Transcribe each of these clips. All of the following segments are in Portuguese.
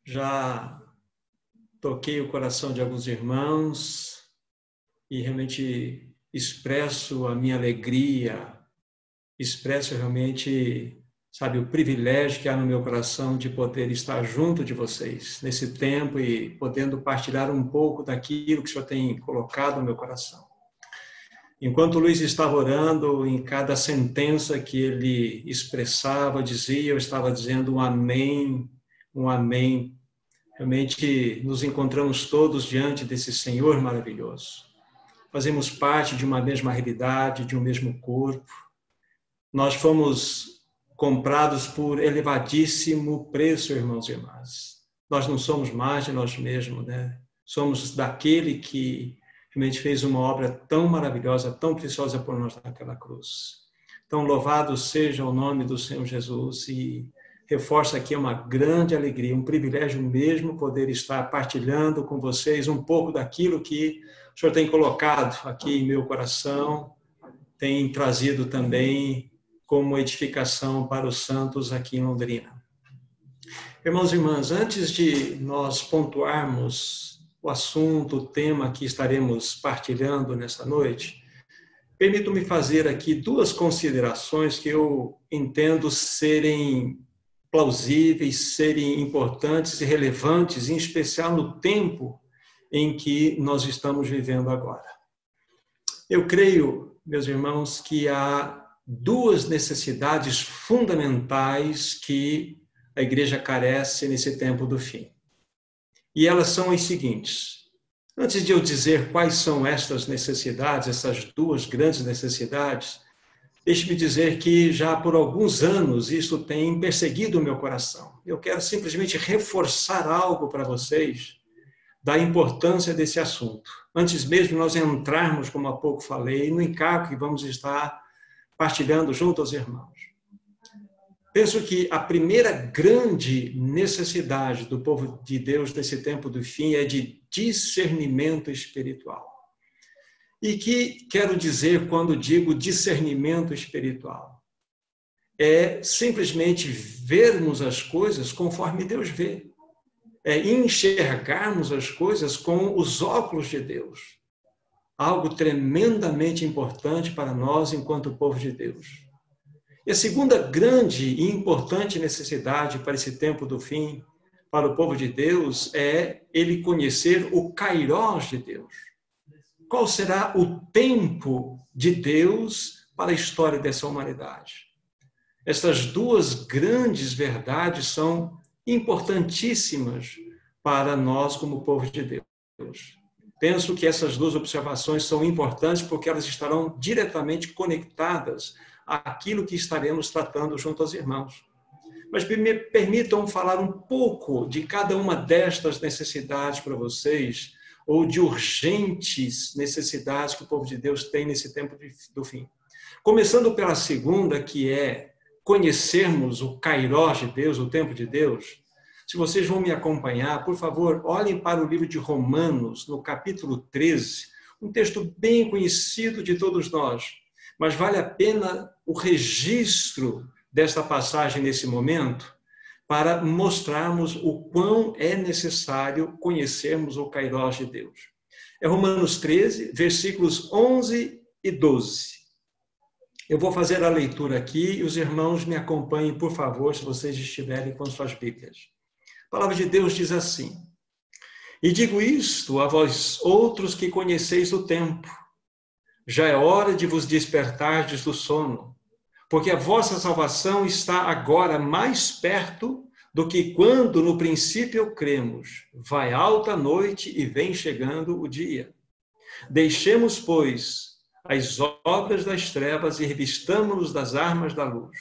Já toquei o coração de alguns irmãos e realmente expresso a minha alegria, expresso realmente, sabe, o privilégio que há no meu coração de poder estar junto de vocês nesse tempo e podendo partilhar um pouco daquilo que o Senhor tem colocado no meu coração. Enquanto o Luiz estava orando, em cada sentença que ele expressava, dizia, eu estava dizendo um amém, um amém. Realmente nos encontramos todos diante desse Senhor maravilhoso. Fazemos parte de uma mesma realidade, de um mesmo corpo. Nós fomos comprados por elevadíssimo preço, irmãos e irmãs. Nós não somos mais de nós mesmos, né? Somos daquele que realmente fez uma obra tão maravilhosa, tão preciosa por nós naquela cruz. Então, louvado seja o nome do Senhor Jesus e reforço aqui uma grande alegria, um privilégio mesmo poder estar partilhando com vocês um pouco daquilo que o Senhor tem colocado aqui em meu coração, tem trazido também como edificação para os santos aqui em Londrina. Irmãos e irmãs, antes de nós pontuarmos o assunto, o tema que estaremos partilhando nessa noite, permito-me fazer aqui duas considerações que eu entendo serem plausíveis, serem importantes e relevantes, em especial no tempo em que nós estamos vivendo agora. Eu creio, meus irmãos, que há duas necessidades fundamentais que a igreja carece nesse tempo do fim. E elas são as seguintes. Antes de eu dizer quais são estas necessidades, essas duas grandes necessidades, deixe-me dizer que já por alguns anos isso tem perseguido o meu coração. Eu quero simplesmente reforçar algo para vocês da importância desse assunto. Antes mesmo de nós entrarmos, como há pouco falei, no encargo que vamos estar partilhando junto aos irmãos. Penso que a primeira grande necessidade do povo de Deus nesse tempo do fim é de discernimento espiritual. E que quero dizer quando digo discernimento espiritual? É simplesmente vermos as coisas conforme Deus vê. É enxergarmos as coisas com os óculos de Deus. Algo tremendamente importante para nós enquanto povo de Deus. E a segunda grande e importante necessidade para esse tempo do fim, para o povo de Deus, é ele conhecer o kairós de Deus. Qual será o tempo de Deus para a história dessa humanidade? Estas duas grandes verdades são importantíssimas para nós como povo de Deus. Penso que essas duas observações são importantes porque elas estarão diretamente conectadas àquilo que estaremos tratando junto aos irmãos. Mas me permitam falar um pouco de cada uma destas necessidades para vocês, ou de urgentes necessidades que o povo de Deus tem nesse tempo do fim. Começando pela segunda, que é conhecermos o kairós de Deus, o tempo de Deus. Se vocês vão me acompanhar, por favor, olhem para o livro de Romanos, no capítulo 13, um texto bem conhecido de todos nós, mas vale a pena o registro desta passagem nesse momento para mostrarmos o quão é necessário conhecermos o kairós de Deus. É Romanos 13, versículos 11 e 12. Eu vou fazer a leitura aqui e os irmãos me acompanhem, por favor, se vocês estiverem com suas Bíblias. A palavra de Deus diz assim: E digo isto a vós outros que conheceis o tempo. Já é hora de vos despertardes do sono, porque a vossa salvação está agora mais perto do que quando no princípio cremos. Vai alta a noite e vem chegando o dia. Deixemos, pois, as obras das trevas e revistamo-nos das armas da luz.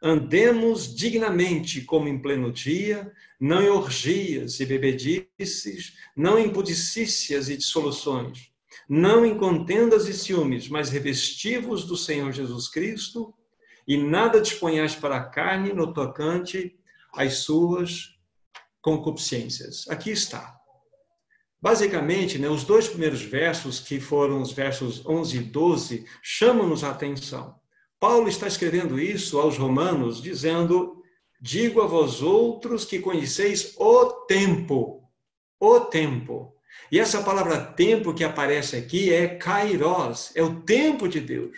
Andemos dignamente como em pleno dia, não em orgias e bebedices, não em pudicícias e dissoluções, não em contendas e ciúmes, mas revesti-vos do Senhor Jesus Cristo, e nada disponhais para a carne no tocante às suas concupiscências. Aqui está. Basicamente, os dois primeiros versos, que foram os versos 11 e 12, chamam-nos a atenção. Paulo está escrevendo isso aos romanos, dizendo digo a vós outros que conheceis o tempo. O tempo. E essa palavra tempo que aparece aqui é kairos, é o tempo de Deus.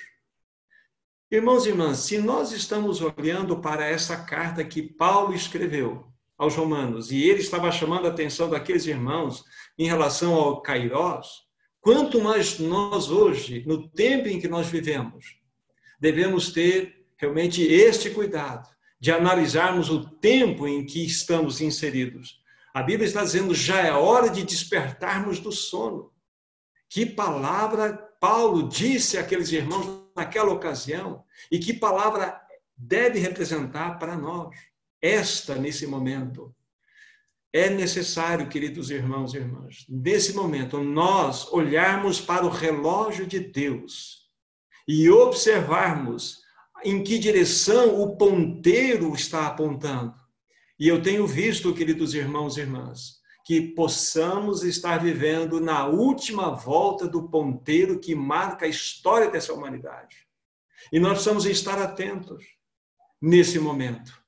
Irmãos e irmãs, se nós estamos olhando para essa carta que Paulo escreveu aos Romanos, e ele estava chamando a atenção daqueles irmãos em relação ao kairos, quanto mais nós hoje, no tempo em que nós vivemos, devemos ter realmente este cuidado de analisarmos o tempo em que estamos inseridos. A Bíblia está dizendo, já é hora de despertarmos do sono. Que palavra Paulo disse àqueles irmãos naquela ocasião e que palavra deve representar para nós, nesse momento. É necessário, queridos irmãos e irmãs, nesse momento, nós olharmos para o relógio de Deus e observarmos em que direção o ponteiro está apontando. E eu tenho visto, queridos irmãos e irmãs, que possamos estar vivendo na última volta do ponteiro que marca a história dessa humanidade. E nós precisamos estar atentos nesse momento.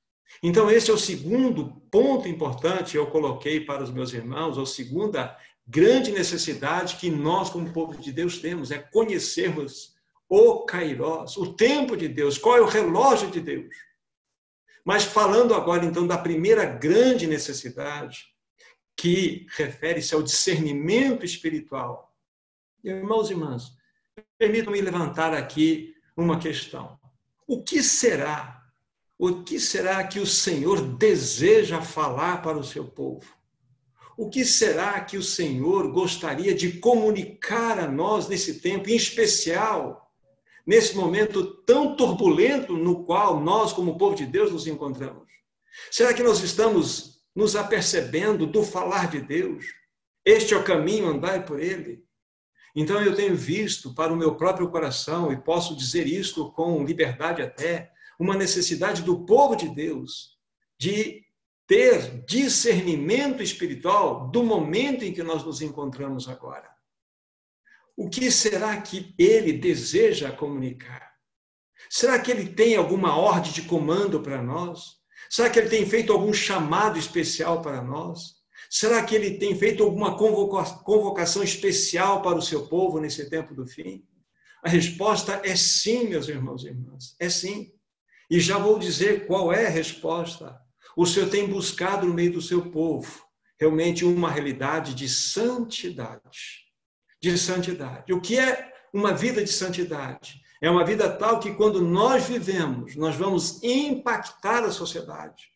Então, esse é o segundo ponto importante eu coloquei para os meus irmãos, a segunda grande necessidade que nós, como povo de Deus, temos, é conhecermos o kairos, o tempo de Deus, qual é o relógio de Deus. Mas falando agora, então, da primeira grande necessidade, que refere-se ao discernimento espiritual. Irmãos e irmãs, permitam-me levantar aqui uma questão. O que será que o Senhor deseja falar para o seu povo? O que será que o Senhor gostaria de comunicar a nós nesse tempo, em especial, nesse momento tão turbulento no qual nós, como povo de Deus, nos encontramos? Será que nós estamos nos apercebendo do falar de Deus? Este é o caminho, andai por ele. Então eu tenho visto para o meu próprio coração, e posso dizer isto com liberdade até, uma necessidade do povo de Deus de ter discernimento espiritual do momento em que nós nos encontramos agora. O que será que ele deseja comunicar? Será que ele tem alguma ordem de comando para nós? Será que ele tem feito algum chamado especial para nós? Será que ele tem feito alguma convocação especial para o seu povo nesse tempo do fim? A resposta é sim, meus irmãos e irmãs, é sim. E já vou dizer qual é a resposta. O Senhor tem buscado no meio do seu povo realmente uma realidade de santidade. De santidade. O que é uma vida de santidade? É uma vida tal que quando nós vivemos, nós vamos impactar a sociedade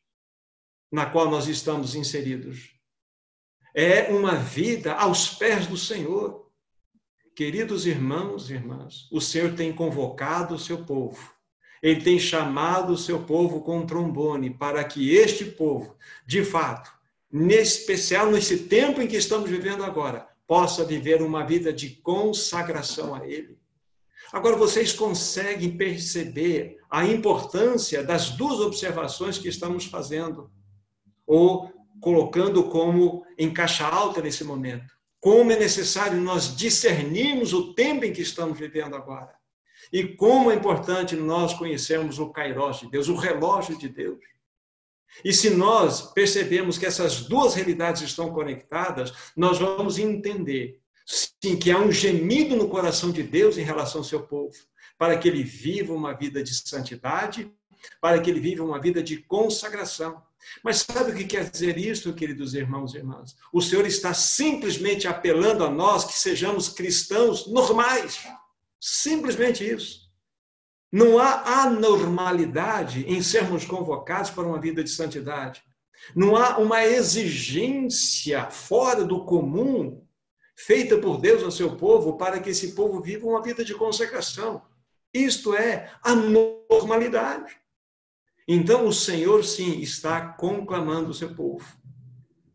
na qual nós estamos inseridos. É uma vida aos pés do Senhor. Queridos irmãos e irmãs, o Senhor tem convocado o seu povo. Ele tem chamado o seu povo com um trombone para que este povo, de fato, nesse especial nesse tempo em que estamos vivendo agora, possa viver uma vida de consagração a Ele. Agora, vocês conseguem perceber a importância das duas observações que estamos fazendo, ou colocando como em caixa alta nesse momento. Como é necessário nós discernirmos o tempo em que estamos vivendo agora. E como é importante nós conhecermos o kairos de Deus, o relógio de Deus. E se nós percebemos que essas duas realidades estão conectadas, nós vamos entender, sim, que há um gemido no coração de Deus em relação ao seu povo, para que ele viva uma vida de santidade, para que ele viva uma vida de consagração. Mas sabe o que quer dizer isso, queridos irmãos e irmãs? O Senhor está simplesmente apelando a nós que sejamos cristãos normais. Simplesmente isso. Não há anormalidade em sermos convocados para uma vida de santidade. Não há uma exigência fora do comum feita por Deus ao seu povo para que esse povo viva uma vida de consagração. Isto é a normalidade. Então o Senhor, sim, está conclamando o seu povo.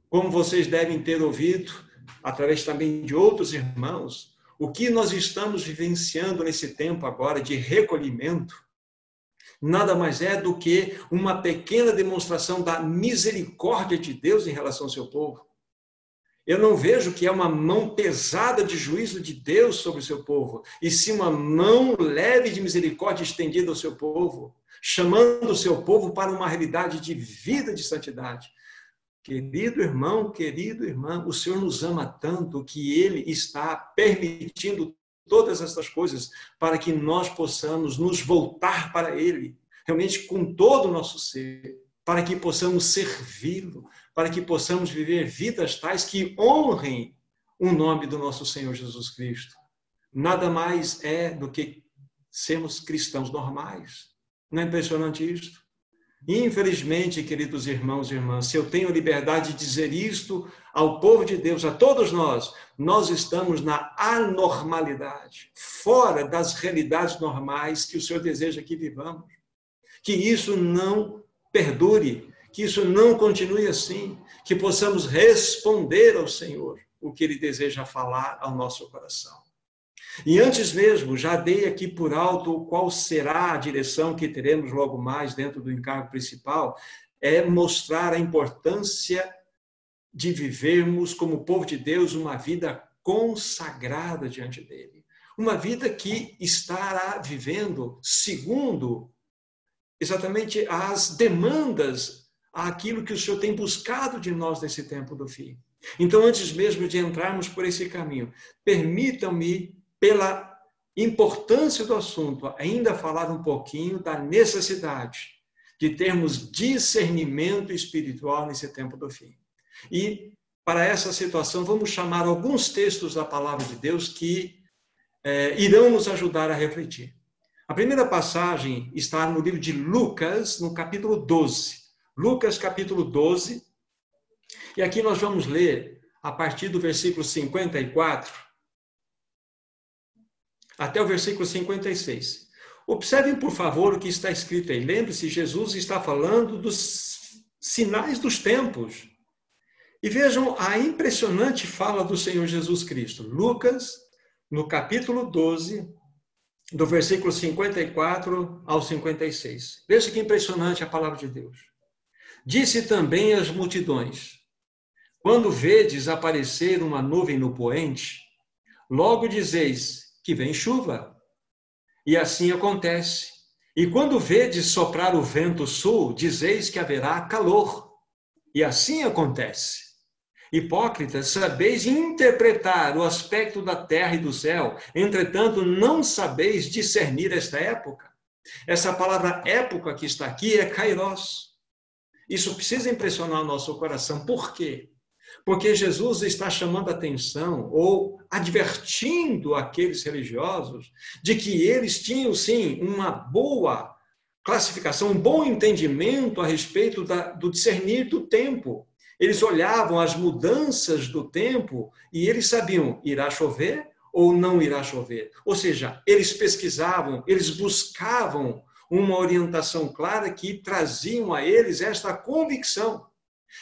Como vocês devem ter ouvido, através também de outros irmãos, o que nós estamos vivenciando nesse tempo agora de recolhimento, nada mais é do que uma pequena demonstração da misericórdia de Deus em relação ao seu povo. Eu não vejo que é uma mão pesada de juízo de Deus sobre o seu povo, e sim uma mão leve de misericórdia estendida ao seu povo, chamando o seu povo para uma realidade de vida de santidade. Querido irmão, querida irmã, o Senhor nos ama tanto que Ele está permitindo todas essas coisas para que nós possamos nos voltar para Ele, realmente com todo o nosso ser, para que possamos servi-lo, para que possamos viver vidas tais que honrem o nome do nosso Senhor Jesus Cristo. Nada mais é do que sermos cristãos normais. Não é impressionante isto? Infelizmente, queridos irmãos e irmãs, se eu tenho liberdade de dizer isto ao povo de Deus, a todos nós estamos na anormalidade, fora das realidades normais que o Senhor deseja que vivamos. Que isso não perdure, que isso não continue assim, que possamos responder ao Senhor o que Ele deseja falar ao nosso coração. E antes mesmo, já dei aqui por alto qual será a direção que teremos logo mais dentro do encargo principal, é mostrar a importância de vivermos como povo de Deus uma vida consagrada diante dele. Uma vida que estará vivendo segundo exatamente as demandas, aquilo que o Senhor tem buscado de nós nesse tempo do fim. Então, antes mesmo de entrarmos por esse caminho, permitam-me, pela importância do assunto, ainda falar um pouquinho da necessidade de termos discernimento espiritual nesse tempo do fim. E, para essa situação, vamos chamar alguns textos da palavra de Deus que irão nos ajudar a refletir. A primeira passagem está no livro de Lucas, no capítulo 12. Lucas, capítulo 12. E aqui nós vamos ler a partir do versículo 54 até o versículo 56. Observem, por favor, o que está escrito aí. Lembre-se, Jesus está falando dos sinais dos tempos. E vejam a impressionante fala do Senhor Jesus Cristo. Lucas, no capítulo 12, do versículo 54 ao 56. Veja que impressionante a palavra de Deus. Disse também às multidões: quando vedes aparecer uma nuvem no poente, logo dizeis que vem chuva. E assim acontece. E quando vedes soprar o vento sul, dizeis que haverá calor. E assim acontece. Hipócritas, sabeis interpretar o aspecto da terra e do céu, entretanto não sabeis discernir esta época. Essa palavra época que está aqui é kairos. Isso precisa impressionar o nosso coração. Por quê? Porque Jesus está chamando a atenção ou advertindo aqueles religiosos de que eles tinham, sim, uma boa classificação, um bom entendimento a respeito do discernir do tempo. Eles olhavam as mudanças do tempo e eles sabiam, irá chover ou não irá chover. Ou seja, eles pesquisavam, eles buscavam uma orientação clara que traziam a eles esta convicção.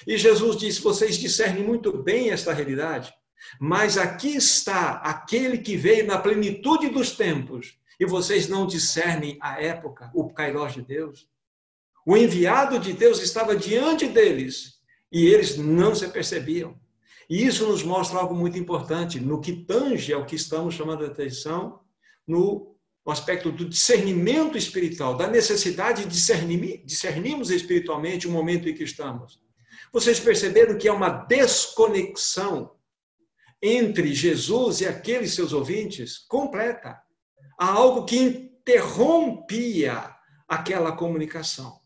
E Jesus disse, vocês discernem muito bem esta realidade, mas aqui está aquele que veio na plenitude dos tempos, e vocês não discernem a época, o kairos de Deus. O enviado de Deus estava diante deles, e eles não se percebiam. E isso nos mostra algo muito importante, no que tange ao que estamos chamando de atenção, no aspecto do discernimento espiritual, da necessidade de discernirmos espiritualmente o momento em que estamos. Vocês perceberam que há uma desconexão entre Jesus e aqueles seus ouvintes? Completa. Há algo que interrompia aquela comunicação.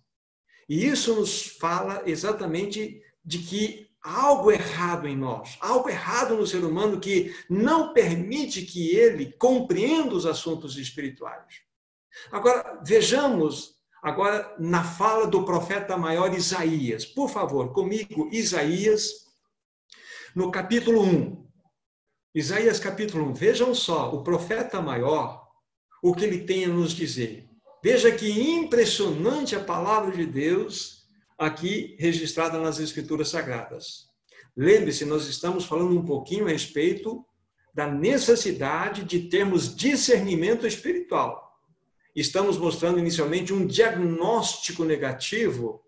E isso nos fala exatamente de que há algo errado em nós, algo errado no ser humano que não permite que ele compreenda os assuntos espirituais. Agora, vejamos agora na fala do profeta maior Isaías. Por favor, comigo, Isaías, no capítulo 1. Isaías, capítulo 1. Vejam só, o profeta maior, o que ele tem a nos dizer. Veja que impressionante a palavra de Deus aqui registrada nas Escrituras Sagradas. Lembre-se, nós estamos falando um pouquinho a respeito da necessidade de termos discernimento espiritual. Estamos mostrando inicialmente um diagnóstico negativo.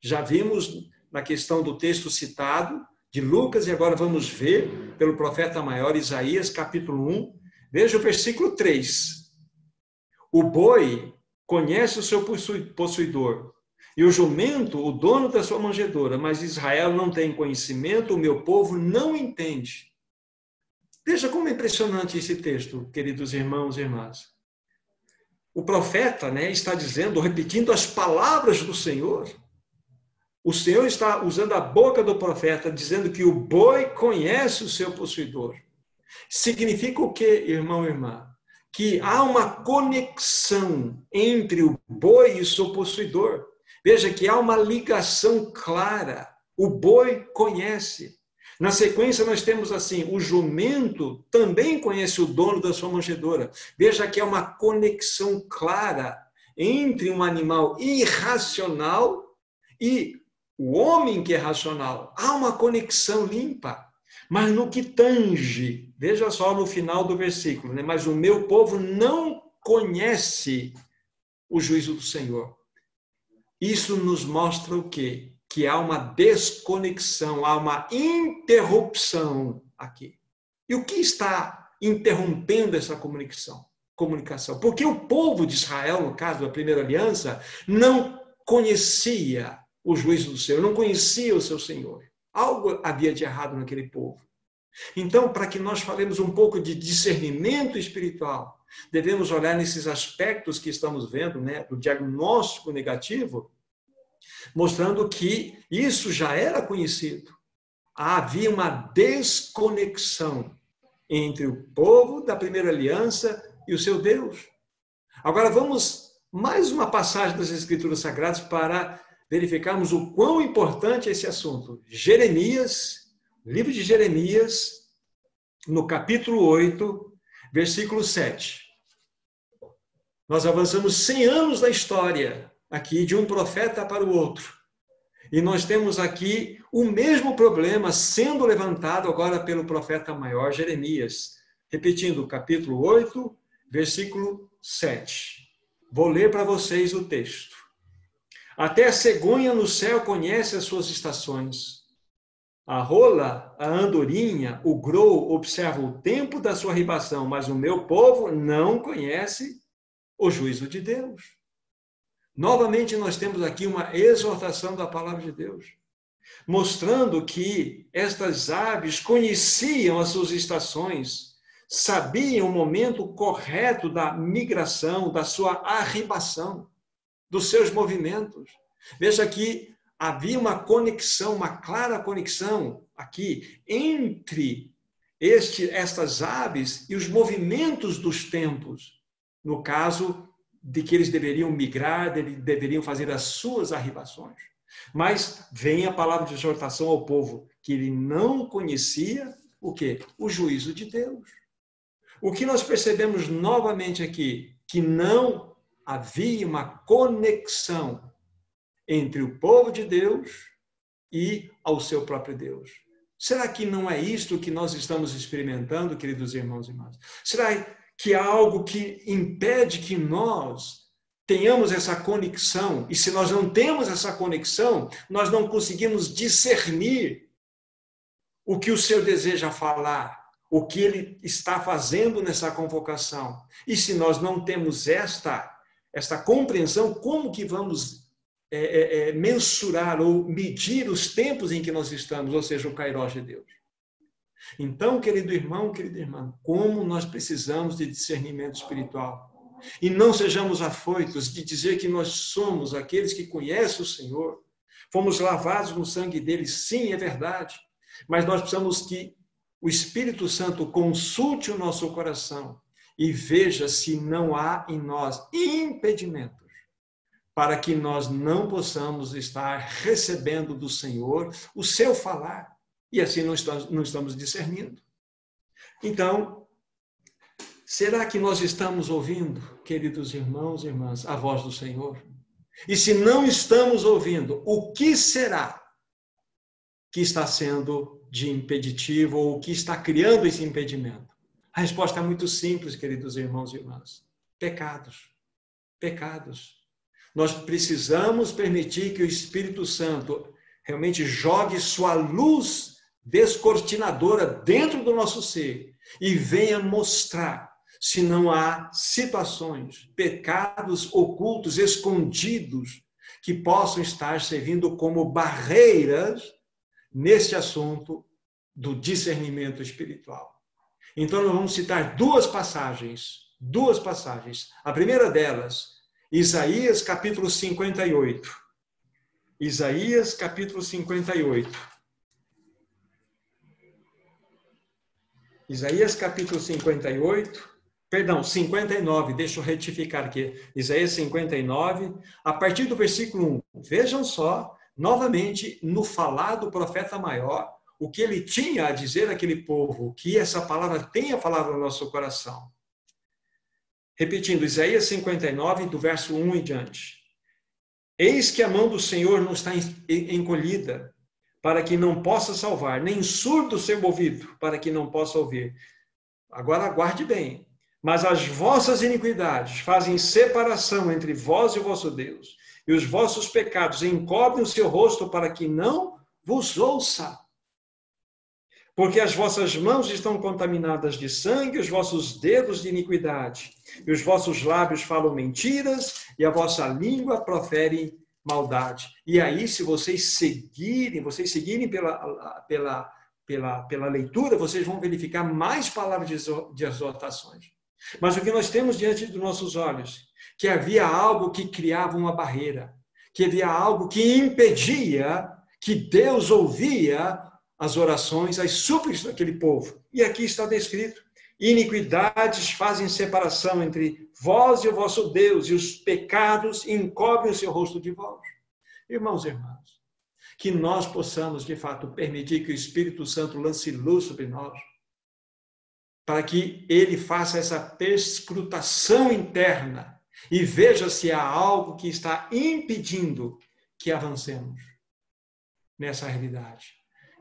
Já vimos na questão do texto citado de Lucas, e agora vamos ver pelo profeta maior Isaías, capítulo 1. Veja o versículo 3. O boi conhece o seu possuidor, e o jumento, o dono da sua manjedoura, mas Israel não tem conhecimento, o meu povo não entende. Veja como é impressionante esse texto, queridos irmãos e irmãs. O profeta, está dizendo, repetindo as palavras do Senhor. O Senhor está usando a boca do profeta, dizendo que o boi conhece o seu possuidor. Significa o quê, irmão e irmã? Que há uma conexão entre o boi e o seu possuidor. Veja que há uma ligação clara. O boi conhece. Na sequência, nós temos assim, o jumento também conhece o dono da sua manjedoura. Veja que há uma conexão clara entre um animal irracional e o homem que é racional. Há uma conexão limpa. Mas no que tange, veja só no final do versículo, mas o meu povo não conhece o juízo do Senhor. Isso nos mostra o quê? Que há uma desconexão, há uma interrupção aqui. E o que está interrompendo essa comunicação? Porque o povo de Israel, no caso da primeira aliança, não conhecia o juízo do Senhor, não conhecia o seu Senhor. Algo havia de errado naquele povo. Então, para que nós falemos um pouco de discernimento espiritual, devemos olhar nesses aspectos que estamos vendo, do diagnóstico negativo, mostrando que isso já era conhecido. Havia uma desconexão entre o povo da primeira aliança e o seu Deus. Agora vamos mais uma passagem das Escrituras Sagradas para verificarmos o quão importante é esse assunto. Jeremias, livro de Jeremias, no capítulo 8, versículo 7. Nós avançamos 100 anos na história aqui de um profeta para o outro. E nós temos aqui o mesmo problema sendo levantado agora pelo profeta maior Jeremias. Repetindo, capítulo 8, versículo 7. Vou ler para vocês o texto. Até a cegonha no céu conhece as suas estações. A rola, a andorinha, o grou observa o tempo da sua ribação, mas o meu povo não conhece o juízo de Deus. Novamente, nós temos aqui uma exortação da palavra de Deus, mostrando que estas aves conheciam as suas estações, sabiam o momento correto da migração, da sua arribação, dos seus movimentos. Veja que havia uma conexão, uma clara conexão aqui entre estas aves e os movimentos dos tempos, no caso de que eles deveriam migrar, deveriam fazer as suas arribações. Mas vem a palavra de exortação ao povo, que ele não conhecia o quê? O juízo de Deus. O que nós percebemos novamente aqui? Que não havia uma conexão entre o povo de Deus e ao seu próprio Deus. Será que não é isto que nós estamos experimentando, queridos irmãos e irmãs? Será que há algo que impede que nós tenhamos essa conexão? E se nós não temos essa conexão, nós não conseguimos discernir o que o Senhor deseja falar, o que Ele está fazendo nessa convocação. E se nós não temos esta compreensão, como que vamos mensurar ou medir os tempos em que nós estamos, ou seja, o Kairós de Deus? Então, querido irmão, querida irmã, como nós precisamos de discernimento espiritual. E não sejamos afoitos de dizer que nós somos aqueles que conhecem o Senhor. Fomos lavados no sangue dele, sim, é verdade. Mas nós precisamos que o Espírito Santo consulte o nosso coração e veja se não há em nós impedimentos para que nós não possamos estar recebendo do Senhor o seu falar. E assim não estamos discernindo. Então, será que nós estamos ouvindo, queridos irmãos e irmãs, a voz do Senhor? E se não estamos ouvindo, o que será que está sendo de impeditivo ou que está criando esse impedimento? A resposta é muito simples, queridos irmãos e irmãs. Pecados. Pecados. Nós precisamos permitir que o Espírito Santo realmente jogue sua luz descortinadora dentro do nosso ser e venha mostrar se não há situações, pecados ocultos, escondidos, que possam estar servindo como barreiras neste assunto do discernimento espiritual. Então, nós vamos citar duas passagens. A primeira delas, Isaías capítulo 58. Isaías capítulo 58. Isaías capítulo 58, perdão, 59, deixa eu retificar aqui. Isaías 59, a partir do versículo 1. Vejam só, novamente, no falar do profeta maior, o que ele tinha a dizer àquele povo, que essa palavra tenha falado no nosso coração. Repetindo, Isaías 59, do verso 1 em diante. Eis que a mão do Senhor não está encolhida, para que não possa salvar, nem surdo seu ouvido, para que não possa ouvir. Agora aguarde bem. Mas as vossas iniquidades fazem separação entre vós e o vosso Deus, e os vossos pecados encobrem o seu rosto para que não vos ouça. Porque as vossas mãos estão contaminadas de sangue, os vossos dedos de iniquidade, e os vossos lábios falam mentiras, e a vossa língua profere maldade. E aí, se vocês seguirem pela leitura, vocês vão verificar mais palavras de exortações. Mas o que nós temos diante dos nossos olhos, que havia algo que criava uma barreira, que havia algo que impedia que Deus ouvia as orações, as súplicas daquele povo. E aqui está descrito: iniquidades fazem separação entre vós e o vosso Deus, e os pecados encobrem o seu rosto de vós. Irmãos e irmãs, que nós possamos, de fato, permitir que o Espírito Santo lance luz sobre nós, para que ele faça essa perscrutação interna e veja se há algo que está impedindo que avancemos nessa realidade.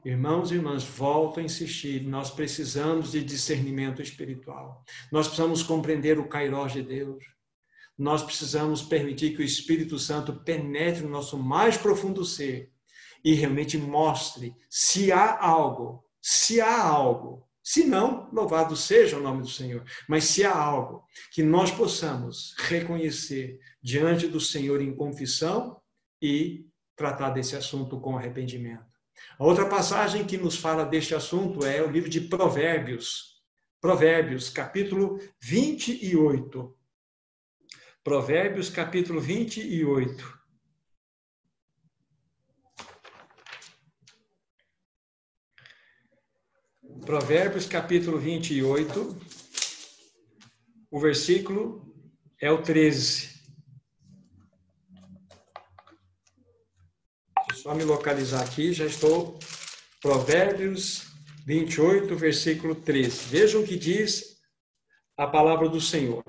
Irmãos e irmãs, volto a insistir, nós precisamos de discernimento espiritual. Nós precisamos compreender o kairós de Deus. Nós precisamos permitir que o Espírito Santo penetre no nosso mais profundo ser e realmente mostre se há algo, se não, louvado seja o nome do Senhor, mas se há algo que nós possamos reconhecer diante do Senhor em confissão e tratar desse assunto com arrependimento. A outra passagem que nos fala deste assunto é o livro de Provérbios. Provérbios, capítulo 28. Provérbios, capítulo 28. Provérbios, capítulo 28. O versículo é o 13. Só me localizar aqui, já estou. Provérbios 28, versículo 13. Vejam o que diz a palavra do Senhor.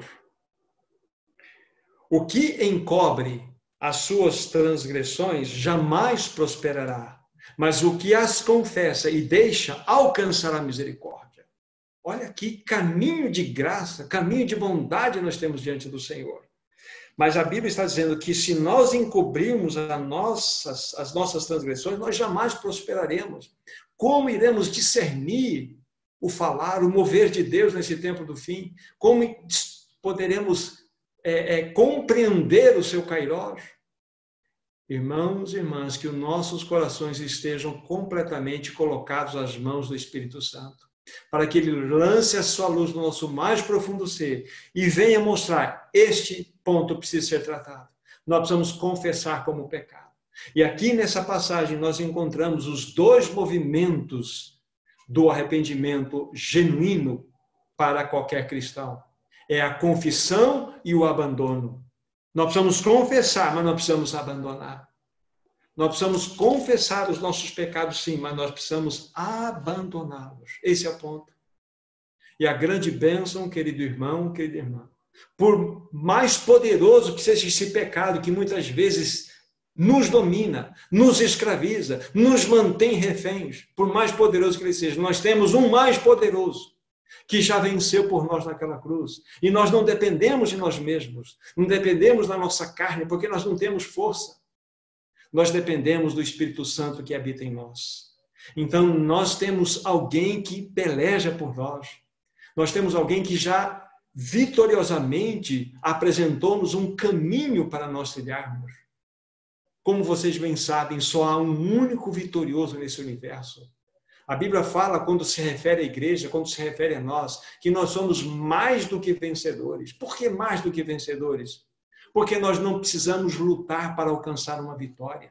O que encobre as suas transgressões jamais prosperará, mas o que as confessa e deixa alcançará misericórdia. Olha que caminho de graça, caminho de bondade nós temos diante do Senhor. Mas a Bíblia está dizendo que se nós encobrirmos as nossas transgressões, nós jamais prosperaremos. Como iremos discernir o falar, o mover de Deus nesse tempo do fim? Como poderemos compreender o seu kairós? Irmãos e irmãs, que os nossos corações estejam completamente colocados às mãos do Espírito Santo, para que ele lance a sua luz no nosso mais profundo ser e venha mostrar: este ponto precisa ser tratado. Nós precisamos confessar como pecado. E aqui nessa passagem nós encontramos os dois movimentos do arrependimento genuíno para qualquer cristão. É a confissão e o abandono. Nós precisamos confessar, mas nós precisamos abandonar. Nós precisamos confessar os nossos pecados, sim, mas nós precisamos abandoná-los. Esse é o ponto. E a grande bênção, querido irmão, querida irmã, por mais poderoso que seja esse pecado, que muitas vezes nos domina, nos escraviza, nos mantém reféns, por mais poderoso que ele seja, nós temos um mais poderoso, que já venceu por nós naquela cruz. E nós não dependemos de nós mesmos, não dependemos da nossa carne, porque nós não temos força. Nós dependemos do Espírito Santo que habita em nós. Então, nós temos alguém que peleja por nós. Nós temos alguém que já vitoriosamente apresentou-nos um caminho para nós trilharmos. Como vocês bem sabem, só há um único vitorioso nesse universo. A Bíblia fala, quando se refere à igreja, quando se refere a nós, que nós somos mais do que vencedores. Por que mais do que vencedores? Porque nós não precisamos lutar para alcançar uma vitória.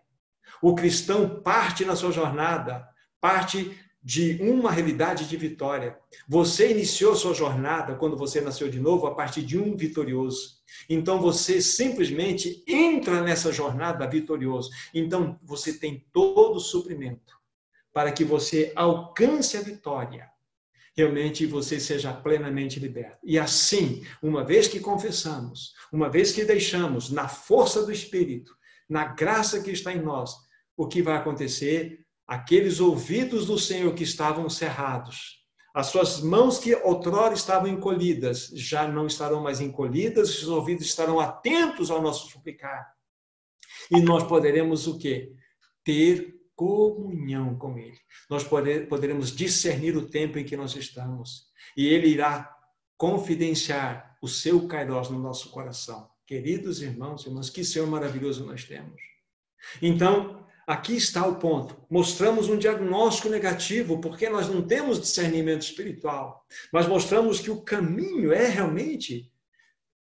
O cristão parte na sua jornada, parte de uma realidade de vitória. Você iniciou sua jornada, quando você nasceu de novo, a partir de um vitorioso. Então, você simplesmente entra nessa jornada vitorioso. Então, você tem todo o suprimento para que você alcance a vitória. Realmente, você seja plenamente liberto. E assim, uma vez que confessamos, uma vez que deixamos na força do Espírito, na graça que está em nós, o que vai acontecer? Aqueles ouvidos do Senhor que estavam cerrados, as suas mãos que outrora estavam encolhidas, já não estarão mais encolhidas, os ouvidos estarão atentos ao nosso suplicar. E nós poderemos o quê? Ter comunhão com Ele. Nós poderemos discernir o tempo em que nós estamos. E Ele irá confidenciar o seu kairós no nosso coração. Queridos irmãos e irmãs, que Senhor maravilhoso nós temos. Então, aqui está o ponto. Mostramos um diagnóstico negativo, porque nós não temos discernimento espiritual. Mas mostramos que o caminho é realmente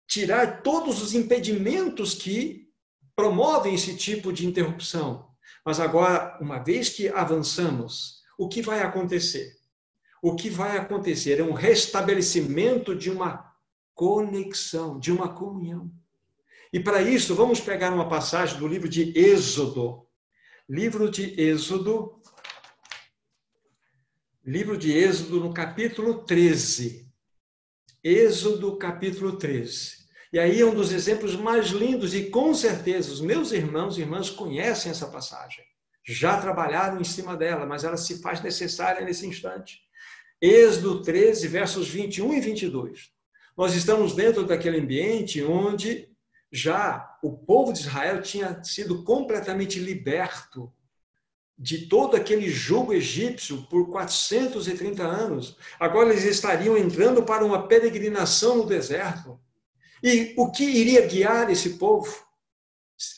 tirar todos os impedimentos que promovem esse tipo de interrupção. Mas agora, uma vez que avançamos, o que vai acontecer? O que vai acontecer é um restabelecimento de uma conexão, de uma comunhão. E para isso, vamos pegar uma passagem do livro de Êxodo. Livro de Êxodo, no capítulo 13. Êxodo, capítulo 13. E aí é um dos exemplos mais lindos e, com certeza, os meus irmãos e irmãs conhecem essa passagem. Já trabalharam em cima dela, mas ela se faz necessária nesse instante. Êxodo 13, versos 21 e 22. Nós estamos dentro daquele ambiente onde já o povo de Israel tinha sido completamente liberto de todo aquele jugo egípcio por 430 anos. Agora eles estariam entrando para uma peregrinação no deserto. E o que iria guiar esse povo?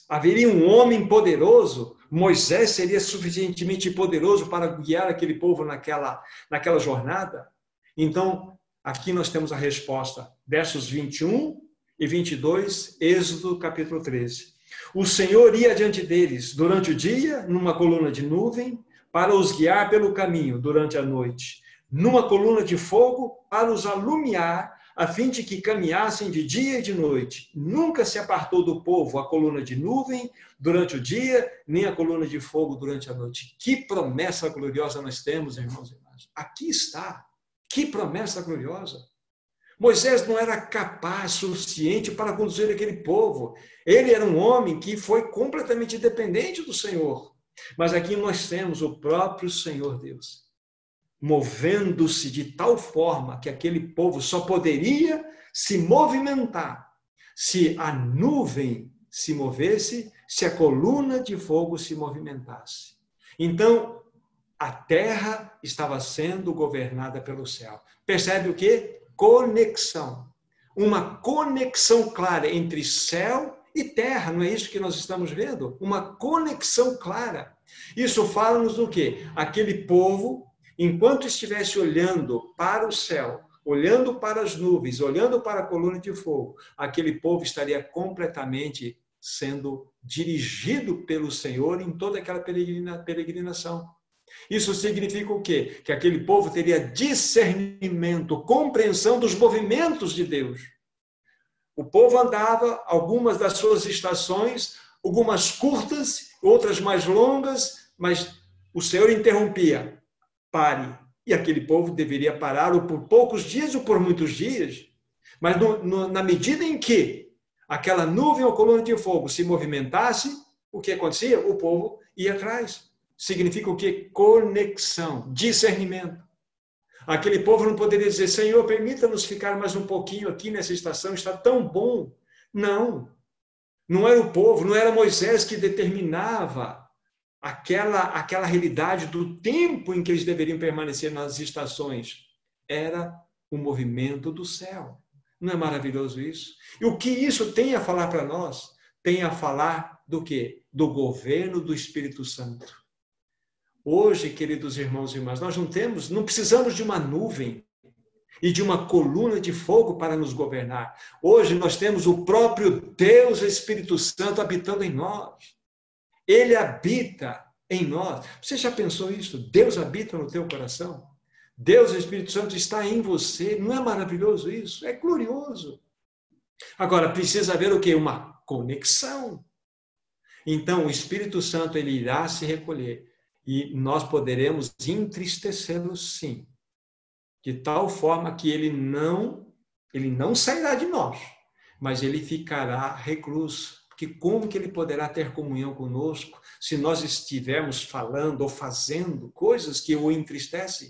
Haveria um homem poderoso? Moisés seria suficientemente poderoso para guiar aquele povo naquela jornada? Então, aqui nós temos a resposta. Versos 21 e 22, Êxodo capítulo 13. O Senhor ia diante deles durante o dia, numa coluna de nuvem, para os guiar pelo caminho durante a noite, numa coluna de fogo, para os alumiar, a fim de que caminhassem de dia e de noite. Nunca se apartou do povo a coluna de nuvem durante o dia, nem a coluna de fogo durante a noite. Que promessa gloriosa nós temos, irmãos e irmãs. Aqui está. Que promessa gloriosa. Moisés não era capaz suficiente para conduzir aquele povo. Ele era um homem que foi completamente dependente do Senhor. Mas aqui nós temos o próprio Senhor Deus, movendo-se de tal forma que aquele povo só poderia se movimentar se a nuvem se movesse, se a coluna de fogo se movimentasse. Então, a terra estava sendo governada pelo céu. Percebe o quê? Conexão. Uma conexão clara entre céu e terra, não é isso que nós estamos vendo? Uma conexão clara. Isso fala-nos do quê? Aquele povo, enquanto estivesse olhando para o céu, olhando para as nuvens, olhando para a coluna de fogo, aquele povo estaria completamente sendo dirigido pelo Senhor em toda aquela peregrinação. Isso significa o quê? Que aquele povo teria discernimento, compreensão dos movimentos de Deus. O povo andava algumas das suas estações, algumas curtas, outras mais longas, mas o Senhor interrompia. Pare. E aquele povo deveria parar ou por poucos dias ou por muitos dias. Mas na medida em que aquela nuvem ou coluna de fogo se movimentasse, o que acontecia? O povo ia atrás. Significa o quê? Conexão, discernimento. Aquele povo não poderia dizer, Senhor, permita-nos ficar mais um pouquinho aqui nessa estação, está tão bom. Não, não era o povo, não era Moisés que determinava aquela realidade do tempo em que eles deveriam permanecer nas estações. Era o movimento do céu. Não é maravilhoso isso? E o que isso tem a falar para nós? Tem a falar do quê? Do governo do Espírito Santo. Hoje, queridos irmãos e irmãs, nós não precisamos de uma nuvem e de uma coluna de fogo para nos governar. Hoje nós temos o próprio Deus, Espírito Santo, habitando em nós. Ele habita em nós. Você já pensou isso? Deus habita no teu coração? Deus, o Espírito Santo, está em você. Não é maravilhoso isso? É glorioso. Agora, precisa haver o quê? Uma conexão. Então, o Espírito Santo, ele irá se recolher. E nós poderemos entristecê-lo, sim. De tal forma que ele não sairá de nós, mas ele ficará recluso. Porque como que ele poderá ter comunhão conosco se nós estivermos falando ou fazendo coisas que o entristecem?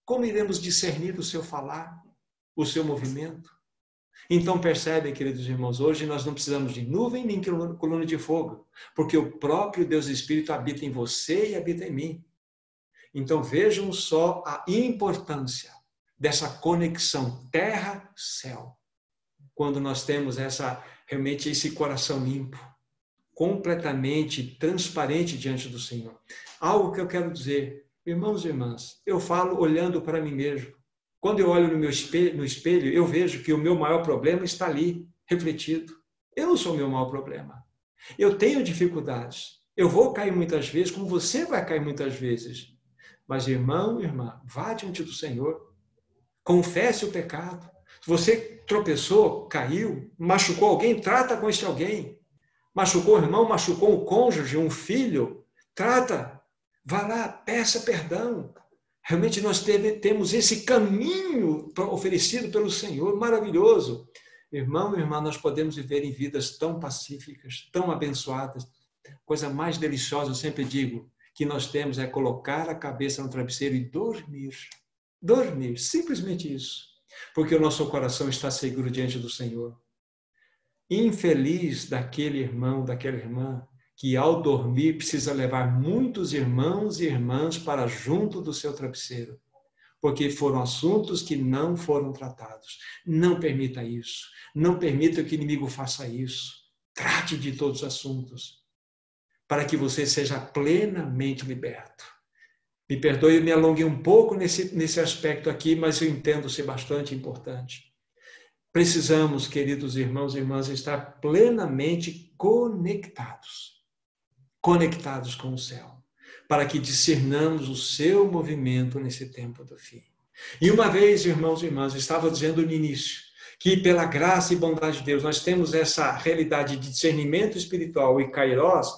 Como iremos discernir o seu falar, o seu movimento? Então percebem, queridos irmãos, hoje nós não precisamos de nuvem nem coluna de fogo, porque o próprio Deus Espírito habita em você e habita em mim. Então vejam só a importância dessa conexão terra-céu, quando nós temos realmente esse coração limpo, completamente transparente diante do Senhor. Algo que eu quero dizer, irmãos e irmãs, eu falo olhando para mim mesmo. Quando eu olho no espelho, eu vejo que o meu maior problema está ali, refletido. Eu sou o meu maior problema. Eu tenho dificuldades. Eu vou cair muitas vezes, como você vai cair muitas vezes. Mas, irmão, irmã, vá diante do Senhor. Confesse o pecado. Se você tropeçou, caiu, machucou alguém, trata com este alguém. Machucou o irmão, machucou um cônjuge, um filho, trata. Vá lá, peça perdão. Realmente nós temos esse caminho oferecido pelo Senhor, maravilhoso. Irmão e irmã, nós podemos viver em vidas tão pacíficas, tão abençoadas. Coisa mais deliciosa, eu sempre digo, que nós temos é colocar a cabeça no travesseiro e dormir. Dormir, simplesmente isso. Porque o nosso coração está seguro diante do Senhor. Infeliz daquele irmão, daquela irmã, que ao dormir precisa levar muitos irmãos e irmãs para junto do seu travesseiro, porque foram assuntos que não foram tratados. Não permita isso. Não permita que o inimigo faça isso. Trate de todos os assuntos, para que você seja plenamente liberto. Me perdoe, eu me alonguei um pouco nesse aspecto aqui, mas eu entendo ser bastante importante. Precisamos, queridos irmãos e irmãs, estar plenamente conectados com o céu, para que discernamos o seu movimento nesse tempo do fim. E uma vez, irmãos e irmãs, estava dizendo no início, que pela graça e bondade de Deus, nós temos essa realidade de discernimento espiritual e kairós,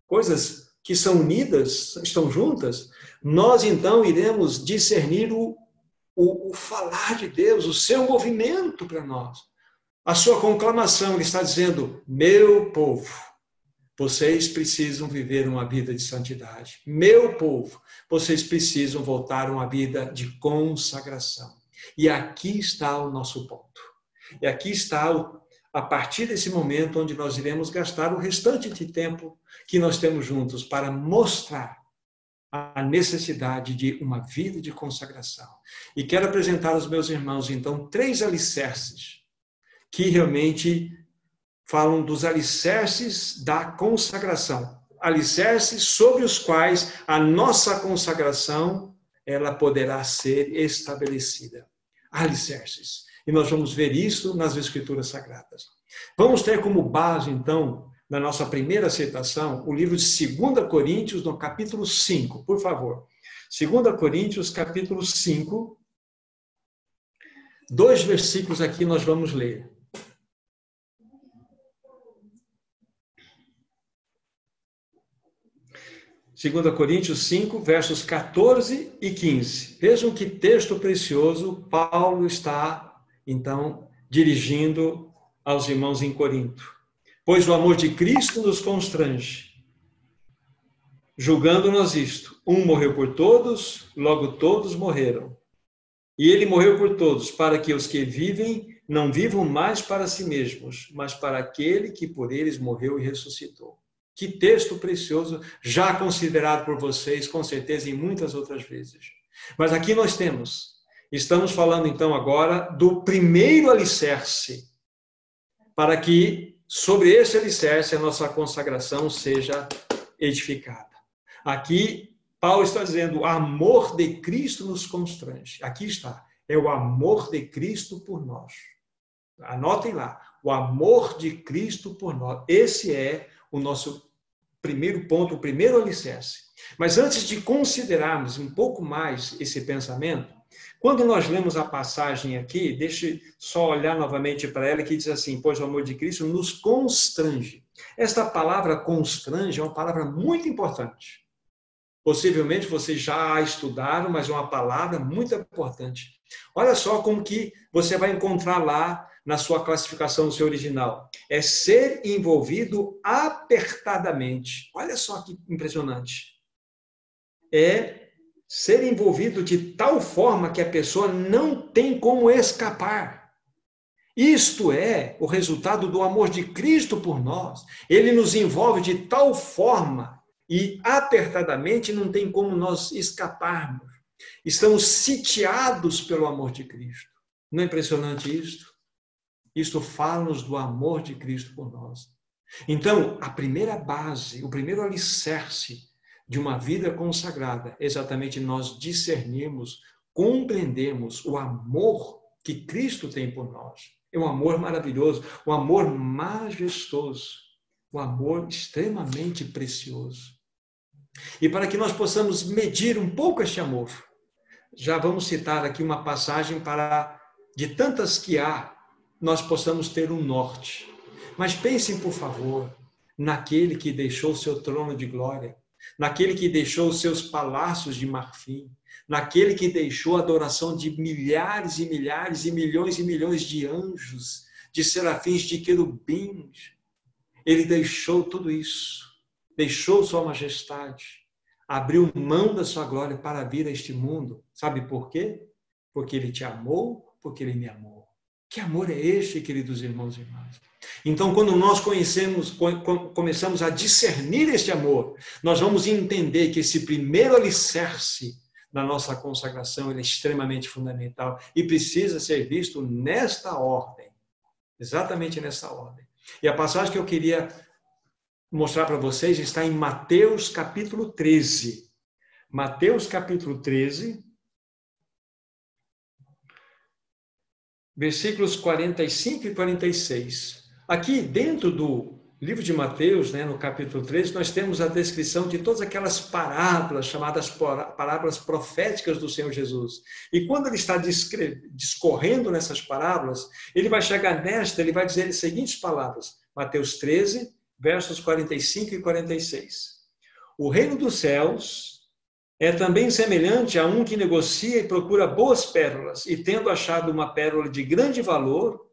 coisas que são unidas, estão juntas, nós então iremos discernir o falar de Deus, o seu movimento para nós. A sua conclamação, ele está dizendo, meu povo, vocês precisam viver uma vida de santidade. Meu povo, vocês precisam voltar a uma vida de consagração. E aqui está o nosso ponto. E aqui está, a partir desse momento, onde nós iremos gastar o restante de tempo que nós temos juntos para mostrar a necessidade de uma vida de consagração. E quero apresentar aos meus irmãos, então, 3 alicerces que realmente falam dos alicerces da consagração. Alicerces sobre os quais a nossa consagração ela poderá ser estabelecida. Alicerces. E nós vamos ver isso nas Escrituras Sagradas. Vamos ter como base, então, na nossa primeira citação, o livro de 2 Coríntios, no capítulo 5, por favor. 2 Coríntios, capítulo 5. 2 versículos aqui nós vamos ler. 2 Coríntios 5, versos 14 e 15. Vejam que texto precioso Paulo está, então, dirigindo aos irmãos em Corinto. Pois o amor de Cristo nos constrange, julgando-nos isto. Um morreu por todos, logo todos morreram. E ele morreu por todos, para que os que vivem não vivam mais para si mesmos, mas para aquele que por eles morreu e ressuscitou. Que texto precioso, já considerado por vocês, com certeza, em muitas outras vezes. Mas aqui nós estamos falando então agora do primeiro alicerce, para que sobre esse alicerce a nossa consagração seja edificada. Aqui, Paulo está dizendo, o amor de Cristo nos constrange. Aqui está, é o amor de Cristo por nós. Anotem lá, o amor de Cristo por nós. Esse é o nosso primeiro ponto, o primeiro alicerce. Mas antes de considerarmos um pouco mais esse pensamento, quando nós lemos a passagem aqui, deixe só olhar novamente para ela, que diz assim, pois o amor de Cristo nos constrange. Esta palavra constrange é uma palavra muito importante. Possivelmente vocês já a estudaram, mas é uma palavra muito importante. Olha só como que você vai encontrar lá na sua classificação do seu original. É ser envolvido apertadamente. Olha só que impressionante. É ser envolvido de tal forma que a pessoa não tem como escapar. Isto é o resultado do amor de Cristo por nós. Ele nos envolve de tal forma e apertadamente não tem como nós escaparmos. Estamos sitiados pelo amor de Cristo. Não é impressionante isto? Isto fala-nos do amor de Cristo por nós. Então, a primeira base, o primeiro alicerce de uma vida consagrada é exatamente nós discernirmos, compreendermos o amor que Cristo tem por nós. É um amor maravilhoso, um amor majestoso, um amor extremamente precioso. E para que nós possamos medir um pouco este amor, já vamos citar aqui uma passagem para, de tantas que há, nós possamos ter um norte. Mas pensem, por favor, naquele que deixou o seu trono de glória, naquele que deixou os seus palácios de marfim, naquele que deixou a adoração de milhares e milhares e milhões de anjos, de serafins, de querubins. Ele deixou tudo isso, deixou sua majestade, abriu mão da sua glória para vir a este mundo. Sabe por quê? Porque ele te amou, porque ele me amou. Que amor é este, queridos irmãos e irmãs? Então, quando nós começamos a discernir este amor, nós vamos entender que esse primeiro alicerce da nossa consagração ele é extremamente fundamental e precisa ser visto nesta ordem, exatamente nessa ordem. E a passagem que eu queria mostrar para vocês está em Mateus capítulo 13. Mateus capítulo 13, versículos 45 e 46. Aqui dentro do livro de Mateus, no capítulo 13, nós temos a descrição de todas aquelas parábolas, chamadas parábolas proféticas do Senhor Jesus. E quando ele está discorrendo nessas parábolas, ele vai chegar nesta, ele vai dizer as seguintes palavras. Mateus 13, versos 45 e 46. O reino dos céus é também semelhante a um que negocia e procura boas pérolas, e tendo achado uma pérola de grande valor,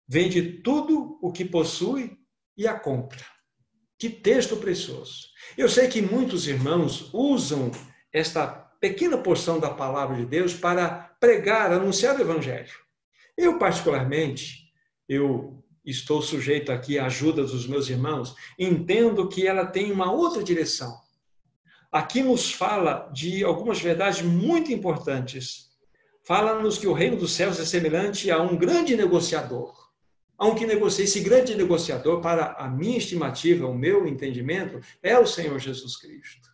vende tudo o que possui e a compra. Que texto precioso! Eu sei que muitos irmãos usam esta pequena porção da palavra de Deus para pregar, anunciar o evangelho. Eu, particularmente, estou sujeito aqui à ajuda dos meus irmãos, entendo que ela tem uma outra direção. Aqui nos fala de algumas verdades muito importantes. Fala-nos que o reino dos céus é semelhante a um grande negociador. A um que negocia. Esse grande negociador, para a minha estimativa, o meu entendimento, é o Senhor Jesus Cristo.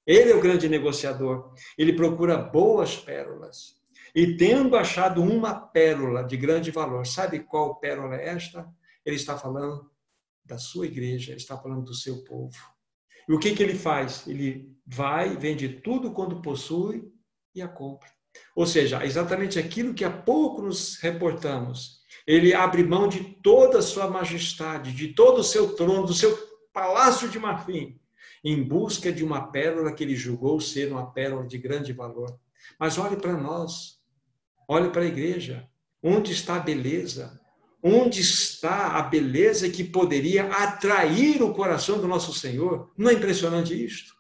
Ele é o grande negociador. Ele procura boas pérolas. E tendo achado uma pérola de grande valor, sabe qual pérola é esta? Ele está falando da sua igreja, ele está falando do seu povo. E o que ele faz? Ele vai, vende tudo quando possui e a compra. Ou seja, exatamente aquilo que há pouco nos reportamos. Ele abre mão de toda a sua majestade, de todo o seu trono, do seu palácio de marfim, em busca de uma pérola que ele julgou ser uma pérola de grande valor. Mas olhe para nós, olhe para a igreja. Onde está a beleza? Onde está a beleza que poderia atrair o coração do nosso Senhor? Não é impressionante isto?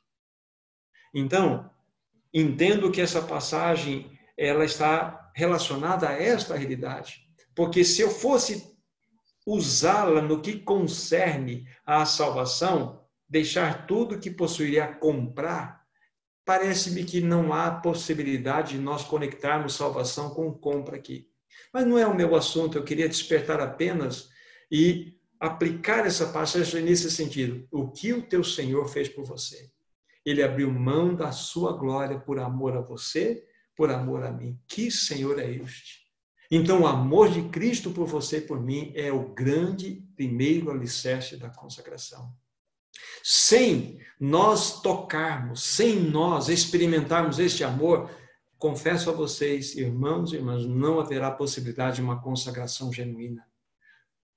Então, entendo que essa passagem ela está relacionada a esta realidade. Porque se eu fosse usá-la no que concerne à salvação, deixar tudo que possuiria a comprar, parece-me que não há possibilidade de nós conectarmos salvação com compra aqui. Mas não é o meu assunto, eu queria despertar apenas e aplicar essa passagem nesse sentido. O que o teu Senhor fez por você? Ele abriu mão da sua glória por amor a você, por amor a mim. Que Senhor é este? Então, o amor de Cristo por você e por mim é o grande primeiro alicerce da consagração. Sem nós tocarmos, sem nós experimentarmos este amor, confesso a vocês, irmãos e irmãs, não haverá possibilidade de uma consagração genuína.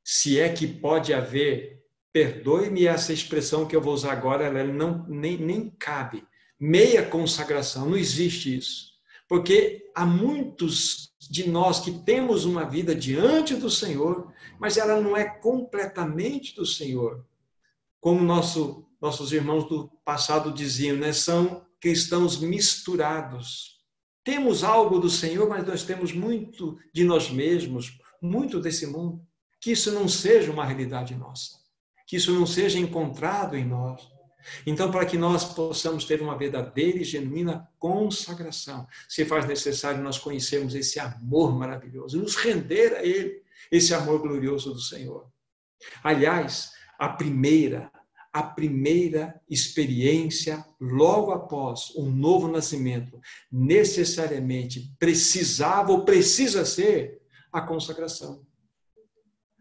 Se é que pode haver, perdoe-me essa expressão que eu vou usar agora, ela nem cabe. Meia consagração, não existe isso. Porque há muitos de nós que temos uma vida diante do Senhor, mas ela não é completamente do Senhor. Como nossos irmãos do passado diziam, né? São cristãos misturados. Temos algo do Senhor, mas nós temos muito de nós mesmos, muito desse mundo. Que isso não seja uma realidade nossa. Que isso não seja encontrado em nós. Então, para que nós possamos ter uma verdadeira e genuína consagração, se faz necessário nós conhecermos esse amor maravilhoso, nos render a Ele, esse amor glorioso do Senhor. Aliás, a primeira experiência, logo após o novo nascimento, necessariamente precisava ou precisa ser a consagração.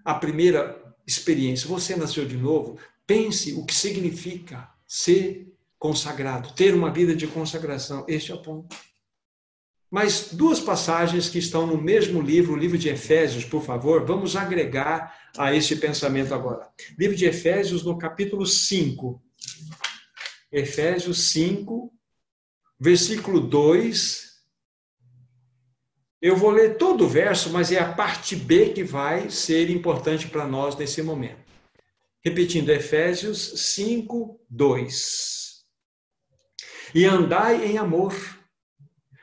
A primeira experiência, você nasceu de novo, pense o que significa ser consagrado, ter uma vida de consagração. Este é o ponto. Mas duas passagens que estão no mesmo livro, o livro de Efésios, por favor, vamos agregar a este pensamento agora. Livro de Efésios, no capítulo 5. Efésios 5, versículo 2. Eu vou ler todo o verso, mas é a parte B que vai ser importante para nós nesse momento. Repetindo, Efésios 5, 2. E andai em amor,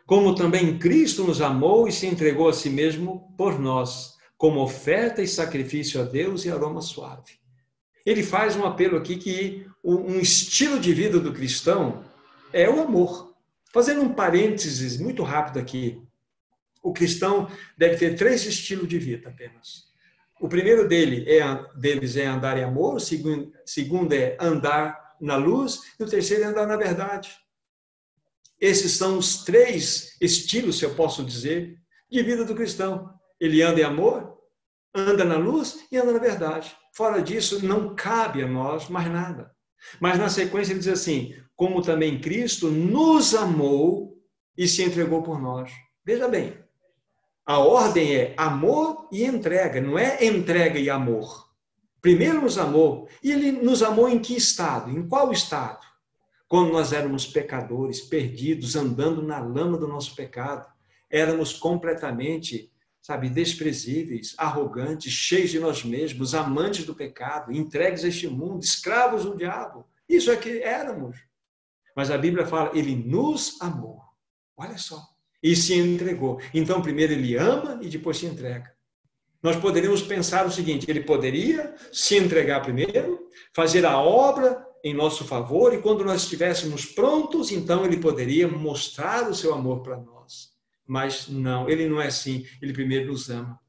como também Cristo nos amou e se entregou a si mesmo por nós, como oferta e sacrifício a Deus e aroma suave. Ele faz um apelo aqui que um estilo de vida do cristão é o amor. Fazendo um parênteses muito rápido aqui, o cristão deve ter 3 estilos de vida apenas. O primeiro deles é andar em amor, o segundo é andar na luz, e o terceiro é andar na verdade. Esses são os 3 estilos, se eu posso dizer, de vida do cristão. Ele anda em amor, anda na luz e anda na verdade. Fora disso, não cabe a nós mais nada. Mas na sequência ele diz assim, como também Cristo nos amou e se entregou por nós. Veja bem, a ordem é amor e entrega, não é entrega e amor. Primeiro nos amou, e ele nos amou em que estado? Em qual estado? Quando nós éramos pecadores, perdidos, andando na lama do nosso pecado, éramos completamente, desprezíveis, arrogantes, cheios de nós mesmos, amantes do pecado, entregues a este mundo, escravos do diabo. Isso é que éramos. Mas a Bíblia fala, ele nos amou. Olha só. E se entregou. Então, primeiro ele ama e depois se entrega. Nós poderíamos pensar o seguinte, ele poderia se entregar primeiro, fazer a obra em nosso favor, e quando nós estivéssemos prontos, então ele poderia mostrar o seu amor para nós. Mas não, ele não é assim, ele primeiro nos ama.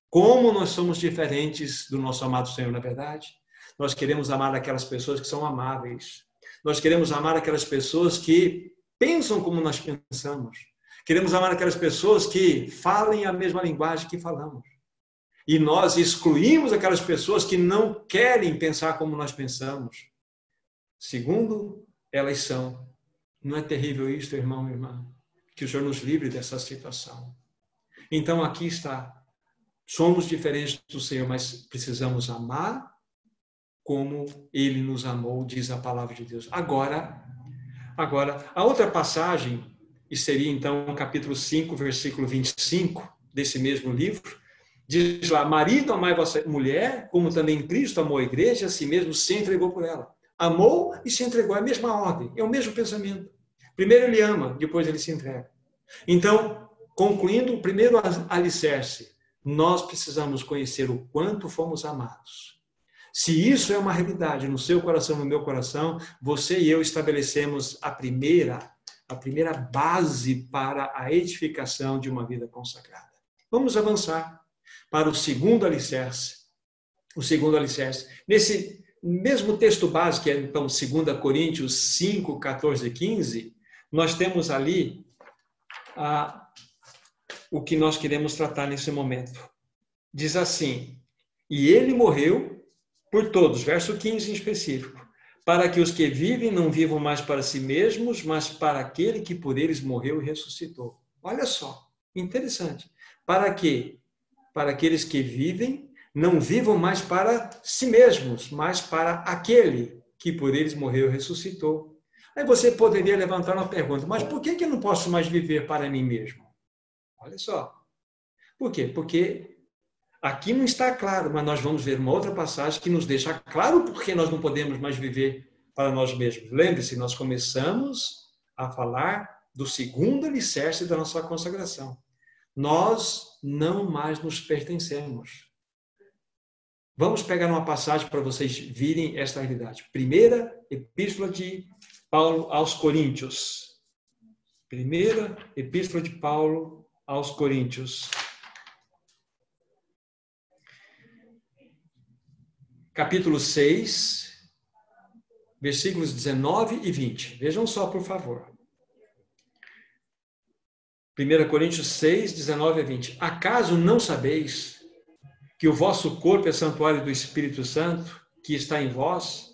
Como nós somos diferentes do nosso amado Senhor, na verdade? Nós queremos amar aquelas pessoas que são amáveis. Nós queremos amar aquelas pessoas que pensam como nós pensamos. Queremos amar aquelas pessoas que falem a mesma linguagem que falamos. E nós excluímos aquelas pessoas que não querem pensar como nós pensamos. Segundo elas são. Não é terrível isto, irmão e irmã? Que o Senhor nos livre dessa situação. Então, aqui está. Somos diferentes do Senhor, mas precisamos amar como Ele nos amou, diz a palavra de Deus. Agora, a outra passagem, e seria então capítulo 5, versículo 25, desse mesmo livro, diz lá, marido, amai vossa mulher, como também Cristo amou a igreja, a si mesmo se entregou por ela. Amou e se entregou, é a mesma ordem, é o mesmo pensamento. Primeiro ele ama, depois ele se entrega. Então, concluindo, o primeiro alicerce nós precisamos conhecer o quanto fomos amados. Se isso é uma realidade no seu coração, no meu coração, você e eu estabelecemos a primeira base para a edificação de uma vida consagrada. Vamos avançar para o segundo alicerce. O segundo alicerce. Nesse mesmo texto base, que é então 2 Coríntios 5, 14 e 15, nós temos ali o que nós queremos tratar nesse momento. Diz assim: e ele morreu por todos, verso 15 em específico, para que os que vivem não vivam mais para si mesmos, mas para aquele que por eles morreu e ressuscitou. Olha só, interessante. Para quê? Para aqueles que vivem não vivam mais para si mesmos, mas para aquele que por eles morreu e ressuscitou. Aí você poderia levantar uma pergunta: mas por que eu não posso mais viver para mim mesmo? Olha só. Por quê? Porque aqui não está claro, mas nós vamos ver uma outra passagem que nos deixa claro por que nós não podemos mais viver para nós mesmos. Lembre-se, nós começamos a falar do segundo alicerce da nossa consagração. Nós não mais nos pertencemos. Vamos pegar uma passagem para vocês virem esta realidade. Primeira Epístola de Paulo aos Coríntios. Primeira Epístola de Paulo aos Coríntios. Capítulo 6, versículos 19 e 20. Vejam só, por favor. 1 Coríntios 6, 19 a 20. Acaso não sabeis que o vosso corpo é santuário do Espírito Santo, que está em vós,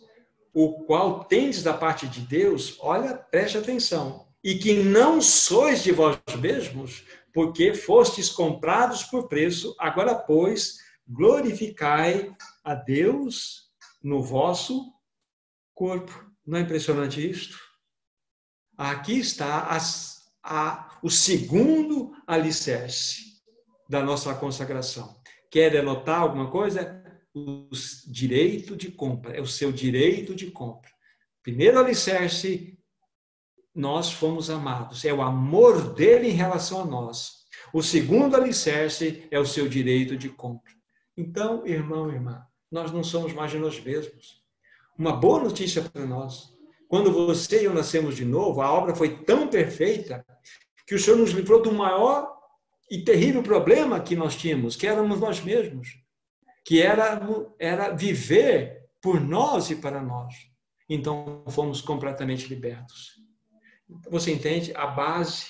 o qual tendes da parte de Deus? Olha, preste atenção. E que não sois de vós mesmos, porque fostes comprados por preço. Agora, pois, glorificai a Deus no vosso corpo. Não é impressionante isto? Aqui está o segundo alicerce da nossa consagração. Quer denotar alguma coisa? O direito de compra. É o seu direito de compra. Primeiro alicerce, nós fomos amados. É o amor dele em relação a nós. O segundo alicerce é o seu direito de compra. Então, irmão e irmã, nós não somos mais de nós mesmos. Uma boa notícia para nós. Quando você e eu nascemos de novo, a obra foi tão perfeita que o Senhor nos livrou do maior e terrível problema que nós tínhamos, que éramos nós mesmos, que era viver por nós e para nós. Então, fomos completamente libertos. Você entende? A base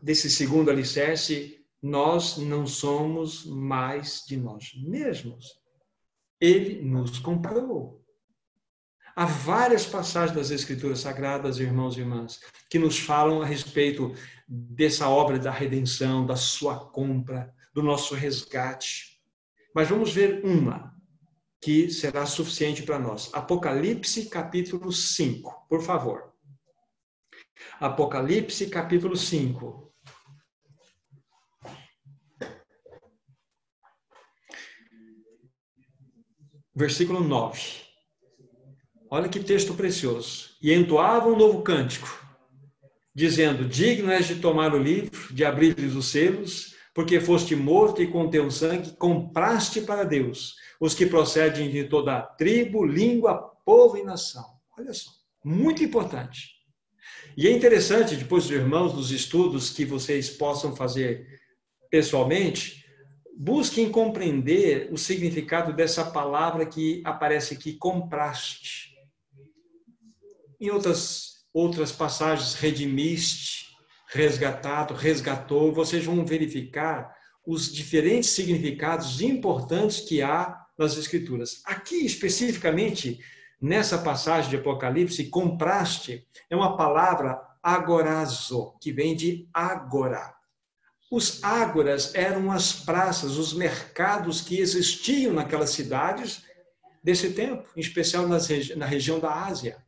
desse segundo alicerce, nós não somos mais de nós mesmos. Ele nos comprou. Há várias passagens das Escrituras Sagradas, irmãos e irmãs, que nos falam a respeito dessa obra da redenção, da sua compra, do nosso resgate. Mas vamos ver uma que será suficiente para nós. Apocalipse, capítulo 5, por favor. Apocalipse, capítulo 5. Versículo 9. Olha que texto precioso. E entoava um novo cântico, dizendo: digno és de tomar o livro, de abrir-lhes os selos, porque foste morto e com teu sangue compraste para Deus os que procedem de toda a tribo, língua, povo e nação. Olha só, muito importante. E é interessante, depois, irmãos, dos estudos que vocês possam fazer pessoalmente, busquem compreender o significado dessa palavra que aparece aqui, compraste. Em outras passagens, redimiste, resgatado, resgatou, vocês vão verificar os diferentes significados importantes que há nas Escrituras. Aqui, especificamente, nessa passagem de Apocalipse, compraste é uma palavra agorazo, que vem de agora. Os ágoras eram as praças, os mercados que existiam naquelas cidades desse tempo, em especial na região da Ásia.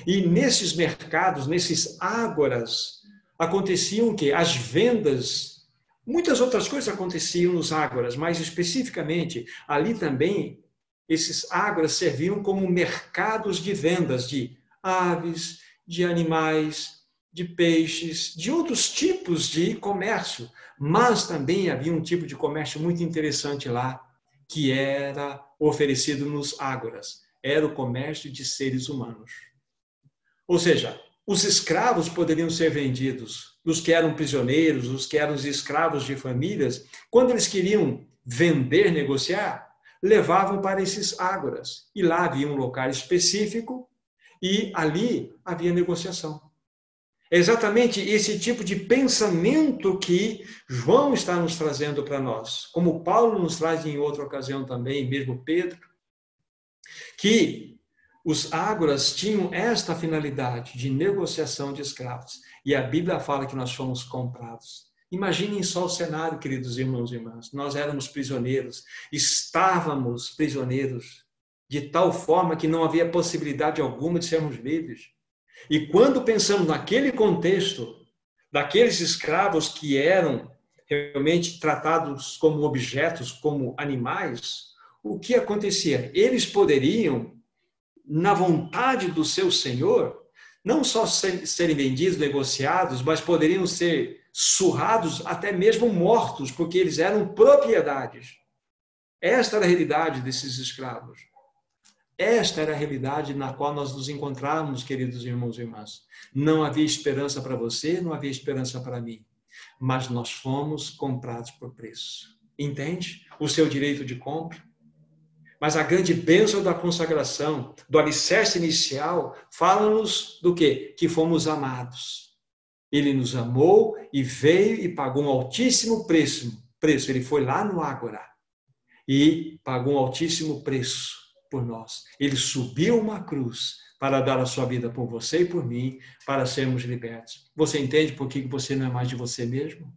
E nesses mercados, nesses ágoras, aconteciam o quê? As vendas. Muitas outras coisas aconteciam nos ágoras, mas especificamente ali também esses ágoras serviam como mercados de vendas de aves, de animais, de peixes, de outros tipos de comércio. Mas também havia um tipo de comércio muito interessante lá, que era oferecido nos ágoras. Era o comércio de seres humanos. Ou seja, os escravos poderiam ser vendidos, os que eram prisioneiros, os que eram os escravos de famílias, quando eles queriam vender, negociar, levavam para esses ágoras. E lá havia um local específico e ali havia negociação. É exatamente esse tipo de pensamento que João está nos trazendo para nós, como Paulo nos traz em outra ocasião também, mesmo Pedro, que os ágoras tinham esta finalidade de negociação de escravos. E a Bíblia fala que nós fomos comprados. Imaginem só o cenário, queridos irmãos e irmãs. Nós éramos prisioneiros, estávamos prisioneiros, de tal forma que não havia possibilidade alguma de sermos livres. E quando pensamos naquele contexto, daqueles escravos que eram realmente tratados como objetos, como animais, o que acontecia? Eles poderiam, na vontade do seu senhor, não só serem vendidos, negociados, mas poderiam ser surrados, até mesmo mortos, porque eles eram propriedades. Esta era a realidade desses escravos. Esta era a realidade na qual nós nos encontrávamos, queridos irmãos e irmãs. Não havia esperança para você, não havia esperança para mim. Mas nós fomos comprados por preço. Entende? O seu direito de compra. Mas a grande bênção da consagração, do alicerce inicial, fala-nos do quê? Que fomos amados. Ele nos amou e veio e pagou um altíssimo preço. Ele foi lá no Ágora e pagou um altíssimo preço por nós. Ele subiu uma cruz para dar a sua vida por você e por mim, para sermos libertos. Você entende por que você não é mais de você mesmo?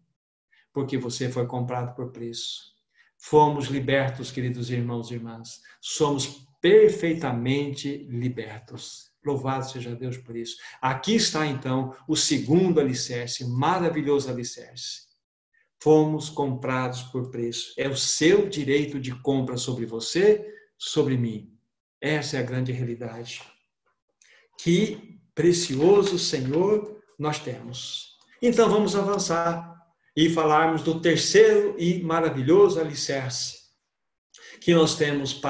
Porque você foi comprado por preço. Fomos libertos, queridos irmãos e irmãs. Somos perfeitamente libertos. Louvado seja Deus por isso. Aqui está, então, o segundo alicerce, maravilhoso alicerce. Fomos comprados por preço. É o seu direito de compra sobre você, sobre mim. Essa é a grande realidade. Que precioso Senhor nós temos. Então, vamos avançar e falarmos do terceiro e maravilhoso alicerce que nós temos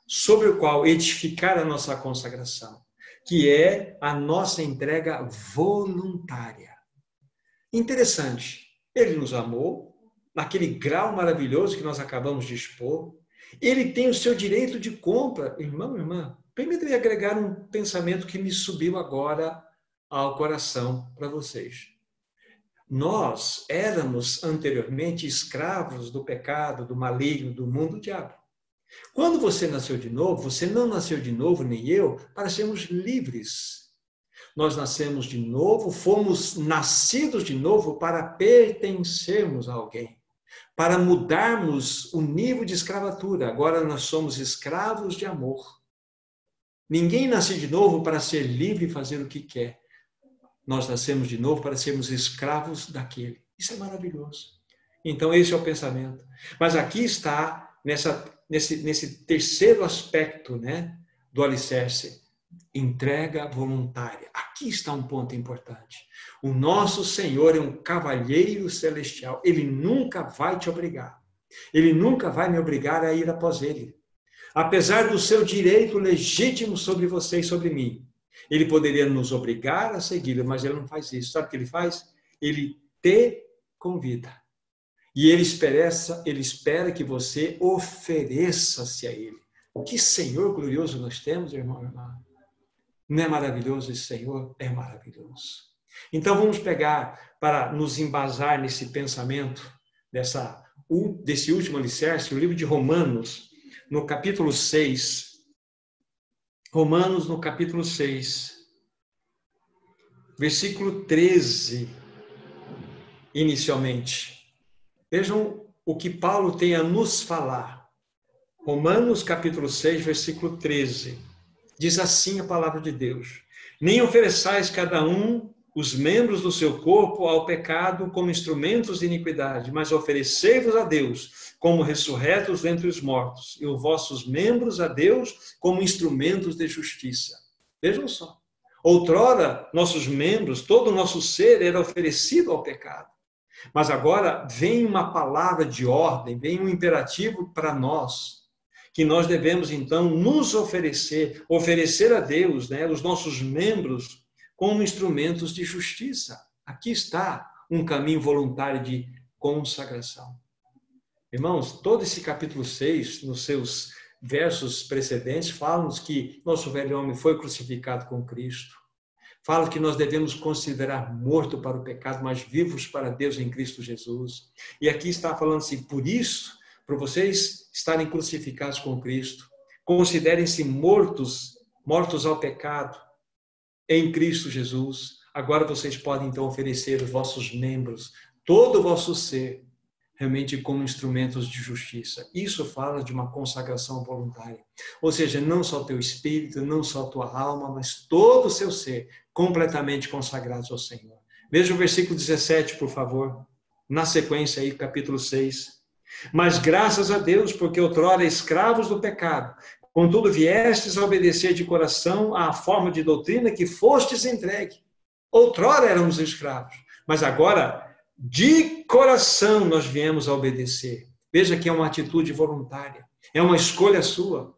sobre o qual edificar a nossa consagração, que é a nossa entrega voluntária. Interessante, ele nos amou, naquele grau maravilhoso que nós acabamos de expor, ele tem o seu direito de compra. Irmão, irmã, permita-me agregar um pensamento que me subiu agora ao coração para vocês. Nós éramos anteriormente escravos do pecado, do maligno, do mundo do diabo. Quando você nasceu de novo, você não nasceu de novo, nem eu, para sermos livres. Nós nascemos de novo, fomos nascidos de novo para pertencermos a alguém, para mudarmos o nível de escravatura. Agora nós somos escravos de amor. Ninguém nasce de novo para ser livre e fazer o que quer. Nós nascemos de novo para sermos escravos daquele. Isso é maravilhoso. Então, esse é o pensamento. Mas aqui está, nesse terceiro aspecto, né, do alicerce, entrega voluntária. Aqui está um ponto importante. O nosso Senhor é um cavalheiro celestial. Ele nunca vai te obrigar. Ele nunca vai me obrigar a ir após ele. Apesar do seu direito legítimo sobre você e sobre mim. Ele poderia nos obrigar a segui-lo, mas ele não faz isso. Sabe o que ele faz? Ele te convida. E ele espera que você ofereça-se a ele. Que Senhor glorioso nós temos, irmão e irmã. Não é maravilhoso esse Senhor? É maravilhoso. Então vamos pegar para nos embasar nesse pensamento, desse último alicerce, o livro de Romanos, no capítulo 6. Romanos, no capítulo 6, versículo 13, inicialmente. Vejam o que Paulo tem a nos falar. Romanos, capítulo 6, versículo 13. Diz assim a palavra de Deus: nem ofereçais cada um os membros do seu corpo ao pecado como instrumentos de iniquidade, mas oferecei-vos a Deus como ressurretos dentre os mortos, e os vossos membros a Deus como instrumentos de justiça. Vejam só. Outrora, nossos membros, todo o nosso ser era oferecido ao pecado. Mas agora vem uma palavra de ordem, vem um imperativo para nós, que nós devemos então nos oferecer a Deus, né, os nossos membros como instrumentos de justiça. Aqui está um caminho voluntário de consagração. Irmãos, todo esse capítulo 6, nos seus versos precedentes, fala-nos que nosso velho homem foi crucificado com Cristo. Fala que nós devemos considerar morto para o pecado, mas vivos para Deus em Cristo Jesus. E aqui está falando assim, por isso, para vocês estarem crucificados com Cristo, considerem-se mortos ao pecado em Cristo Jesus. Agora vocês podem então oferecer os vossos membros, todo o vosso ser, realmente como instrumentos de justiça. Isso fala de uma consagração voluntária. Ou seja, não só o teu espírito, não só a tua alma, mas todo o seu ser, completamente consagrados ao Senhor. Veja o versículo 17, por favor. Na sequência aí, capítulo 6. Mas graças a Deus, porque outrora escravos do pecado, contudo viestes a obedecer de coração à forma de doutrina que fostes entregue. Outrora éramos escravos, mas agora de coração nós viemos a obedecer. Veja que é uma atitude voluntária, é uma escolha sua.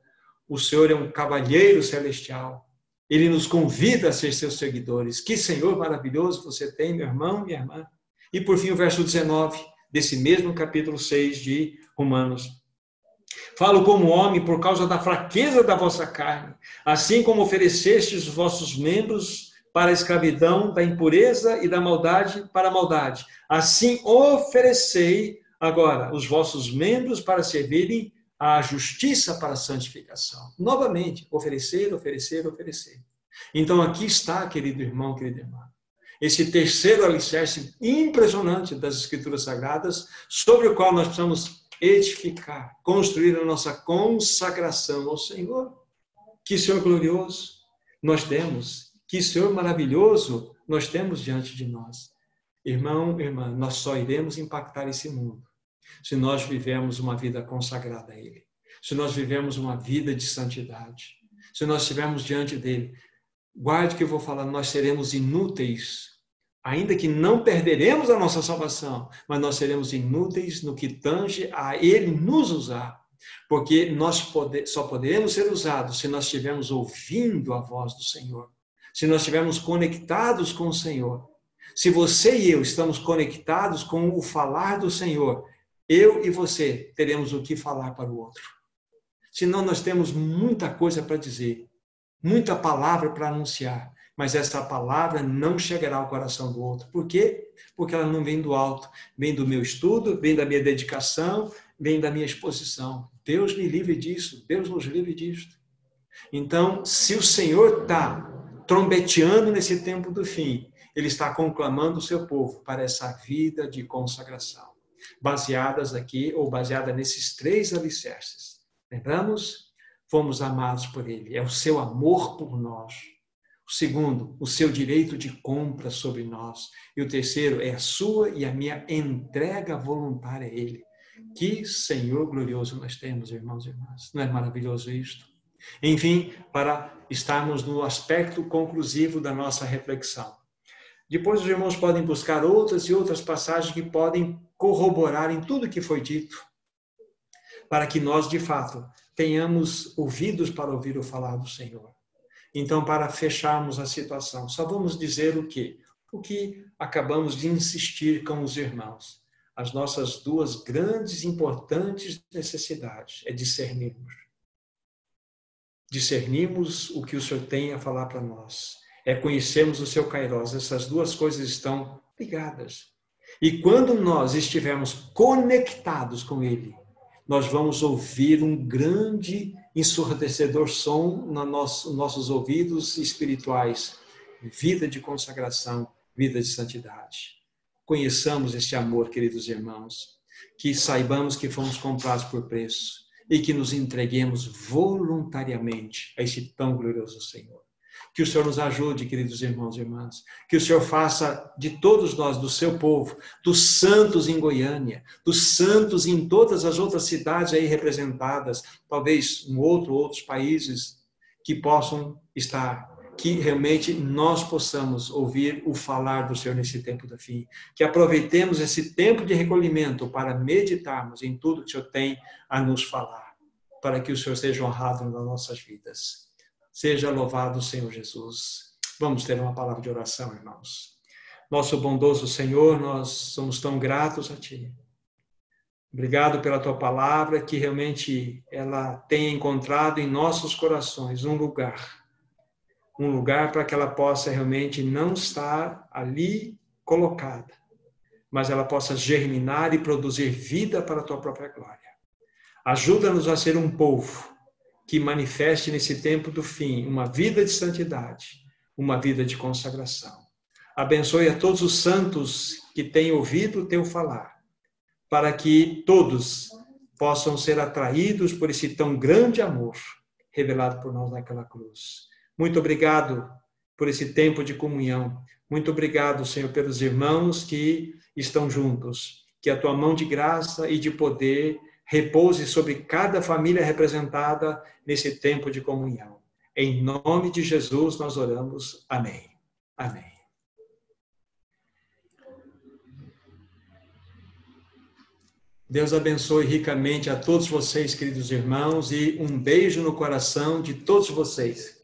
O Senhor é um cavalheiro celestial. Ele nos convida a ser seus seguidores. Que Senhor maravilhoso você tem, meu irmão, minha irmã. E por fim o verso 19, desse mesmo capítulo 6 de Romanos. Falo como homem por causa da fraqueza da vossa carne, assim como oferecestes os vossos membros para a escravidão da impureza e da maldade para a maldade. Assim oferecei agora os vossos membros para servirem à justiça para a santificação. Novamente, oferecer, oferecer, oferecer. Então aqui está, querido irmão, querida irmã, esse terceiro alicerce impressionante das Escrituras Sagradas, sobre o qual nós precisamos edificar, construir a nossa consagração ao Senhor. Que Senhor glorioso nós temos, que Senhor maravilhoso nós temos diante de nós. Irmão, irmã, nós só iremos impactar esse mundo se nós vivemos uma vida consagrada a Ele, se nós vivemos uma vida de santidade, se nós estivermos diante dEle. Guarde o que eu vou falar, nós seremos inúteis, ainda que não perderemos a nossa salvação, mas nós seremos inúteis no que tange a Ele nos usar, porque nós só poderemos ser usados se nós estivermos ouvindo a voz do Senhor, se nós estivermos conectados com o Senhor. Se você e eu estamos conectados com o falar do Senhor, eu e você teremos o que falar para o outro. Senão nós temos muita coisa para dizer, muita palavra para anunciar, mas essa palavra não chegará ao coração do outro. Por quê? Porque ela não vem do alto, vem do meu estudo, vem da minha dedicação, vem da minha exposição. Deus me livre disso, Deus nos livre disso. Então, se o Senhor está trombeteando nesse tempo do fim, Ele está conclamando o seu povo para essa vida de consagração, baseada nesses três alicerces. Lembramos? Fomos amados por Ele, é o seu amor por nós. O segundo, o seu direito de compra sobre nós. E o terceiro é a sua e a minha entrega voluntária a Ele. Que Senhor glorioso nós temos, irmãos e irmãs. Não é maravilhoso isto? Enfim, para estarmos no aspecto conclusivo da nossa reflexão. Depois os irmãos podem buscar outras e outras passagens que podem corroborar em tudo que foi dito, para que nós, de fato, tenhamos ouvidos para ouvir o falar do Senhor. Então, para fecharmos a situação, só vamos dizer o quê? O que acabamos de insistir com os irmãos. As nossas duas grandes e importantes necessidades é discernirmos. Discernirmos o que o Senhor tem a falar para nós. É conhecermos o seu Kairos. Essas duas coisas estão ligadas. E quando nós estivermos conectados com Ele, nós vamos ouvir um grande ensurdecedor som nos nossos ouvidos espirituais. Vida de consagração, vida de santidade. Conheçamos este amor, queridos irmãos, que saibamos que fomos comprados por preço e que nos entreguemos voluntariamente a este tão glorioso Senhor. Que o Senhor nos ajude, queridos irmãos e irmãs. Que o Senhor faça de todos nós, do seu povo, dos santos em Goiânia, dos santos em todas as outras cidades aí representadas, talvez em outros países que possam estar, que realmente nós possamos ouvir o falar do Senhor nesse tempo do fim. Que aproveitemos esse tempo de recolhimento para meditarmos em tudo que o Senhor tem a nos falar, para que o Senhor seja honrado nas nossas vidas. Seja louvado o Senhor Jesus. Vamos ter uma palavra de oração, irmãos. Nosso bondoso Senhor, nós somos tão gratos a Ti. Obrigado pela Tua palavra, que realmente ela tenha encontrado em nossos corações um lugar para que ela possa realmente não estar ali colocada, mas ela possa germinar e produzir vida para a Tua própria glória. Ajuda-nos a ser um povo que manifeste nesse tempo do fim uma vida de santidade, uma vida de consagração. Abençoe a todos os santos que têm ouvido o Teu falar, para que todos possam ser atraídos por esse tão grande amor revelado por nós naquela cruz. Muito obrigado por esse tempo de comunhão. Muito obrigado, Senhor, pelos irmãos que estão juntos. Que a Tua mão de graça e de poder repouse sobre cada família representada nesse tempo de comunhão. Em nome de Jesus nós oramos. Amém. Amém. Deus abençoe ricamente a todos vocês, queridos irmãos, e um beijo no coração de todos vocês.